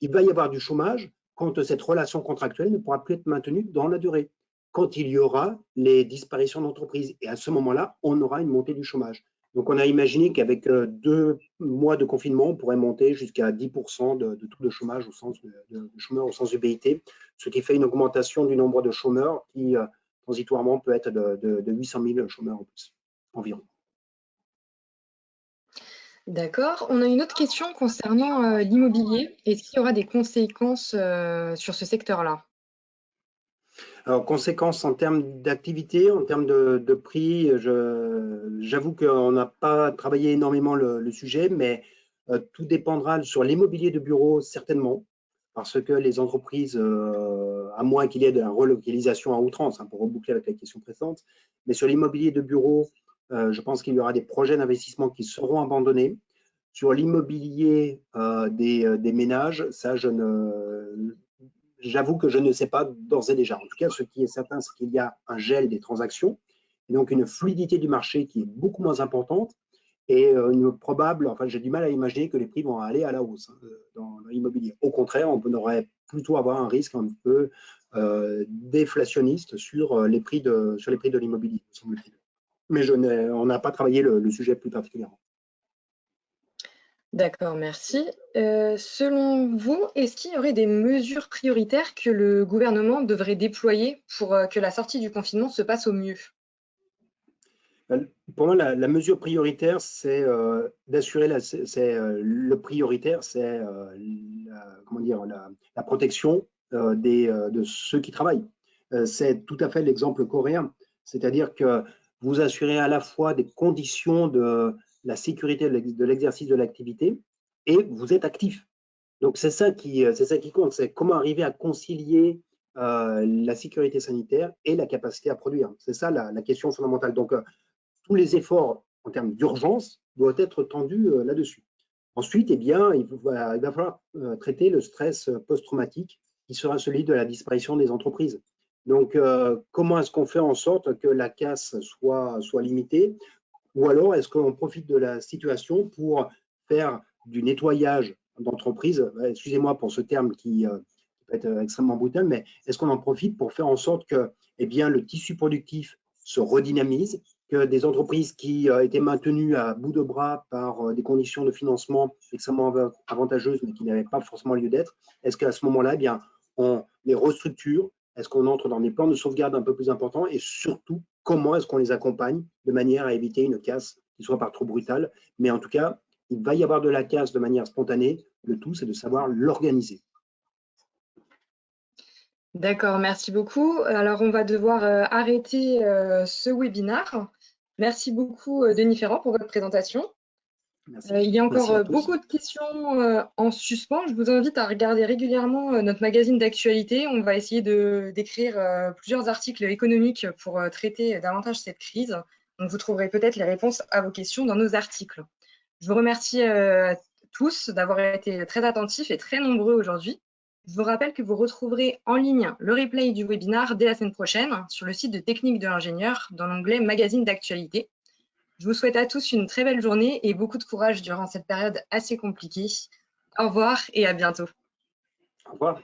il va y avoir du chômage quand cette relation contractuelle ne pourra plus être maintenue dans la durée, quand il y aura les disparitions d'entreprises. Et à ce moment-là, on aura une montée du chômage. Donc, on a imaginé qu'avec 2 mois de confinement, on pourrait monter jusqu'à 10% de taux de chômage au sens de chômeurs au sens du BIT, ce qui fait une augmentation du nombre de chômeurs qui, transitoirement, peut être de 800 000 chômeurs en plus, environ. D'accord. On a une autre question concernant l'immobilier. Est-ce qu'il y aura des conséquences sur ce secteur-là? Alors, conséquences en termes d'activité, en termes de prix, j'avoue qu'on n'a pas travaillé énormément le sujet, mais tout dépendra sur l'immobilier de bureau, certainement, parce que les entreprises, à moins qu'il y ait de la relocalisation à outrance, pour reboucler avec la question précédente, mais sur l'immobilier de bureau, je pense qu'il y aura des projets d'investissement qui seront abandonnés. Sur l'immobilier des ménages, ça, j'avoue que je ne sais pas d'ores et déjà. En tout cas, ce qui est certain, c'est qu'il y a un gel des transactions, et donc une fluidité du marché qui est beaucoup moins importante, et une probable, enfin j'ai du mal à imaginer que les prix vont aller à la hausse dans l'immobilier. Au contraire, on aurait plutôt avoir un risque un peu déflationniste sur les prix de l'immobilier, semble-t-il. Mais on n'a pas travaillé le sujet plus particulièrement. D'accord, merci. Selon vous, est-ce qu'il y aurait des mesures prioritaires que le gouvernement devrait déployer pour que la sortie du confinement se passe au mieux? Pour moi, la mesure prioritaire, c'est d'assurer le prioritaire, c'est comment dire, la protection de ceux qui travaillent. C'est tout à fait l'exemple coréen, c'est-à-dire que vous assurez à la fois des conditions de la sécurité de l'exercice de l'activité et vous êtes actif. Donc c'est ça qui compte, c'est comment arriver à concilier la sécurité sanitaire et la capacité à produire. C'est ça la question fondamentale. Donc tous les efforts en termes d'urgence doivent être tendus là-dessus. Ensuite, eh bien, il va falloir traiter le stress post-traumatique qui sera celui de la disparition des entreprises. Donc, comment est-ce qu'on fait en sorte que la casse soit limitée? Ou alors, est-ce qu'on profite de la situation pour faire du nettoyage d'entreprise? Excusez-moi pour ce terme qui peut être extrêmement brutal, mais est-ce qu'on en profite pour faire en sorte que eh bien, le tissu productif se redynamise, que des entreprises qui étaient maintenues à bout de bras par des conditions de financement extrêmement avantageuses, mais qui n'avaient pas forcément lieu d'être, est-ce qu'à ce moment-là, eh bien, on les restructure? Est-ce qu'on entre dans des plans de sauvegarde un peu plus importants? Et surtout, comment est-ce qu'on les accompagne de manière à éviter une casse qui soit pas trop brutale? Mais en tout cas, il va y avoir de la casse de manière spontanée. Le tout, c'est de savoir l'organiser. D'accord, merci beaucoup. Alors, on va devoir arrêter ce webinaire. Merci beaucoup, Denis Ferrand, pour votre présentation. Merci. Il y a encore Merci à tous. beaucoup de questions en suspens. Je vous invite à regarder régulièrement notre magazine d'actualité. On va essayer d'écrire plusieurs articles économiques pour traiter davantage cette crise. Donc, vous trouverez peut-être les réponses à vos questions dans nos articles. Je vous remercie tous d'avoir été très attentifs et très nombreux aujourd'hui. Je vous rappelle que vous retrouverez en ligne le replay du webinaire dès la semaine prochaine sur le site de Technique de l'ingénieur dans l'onglet Magazine d'actualité. Je vous souhaite à tous une très belle journée et beaucoup de courage durant cette période assez compliquée. Au revoir et à bientôt. Au revoir.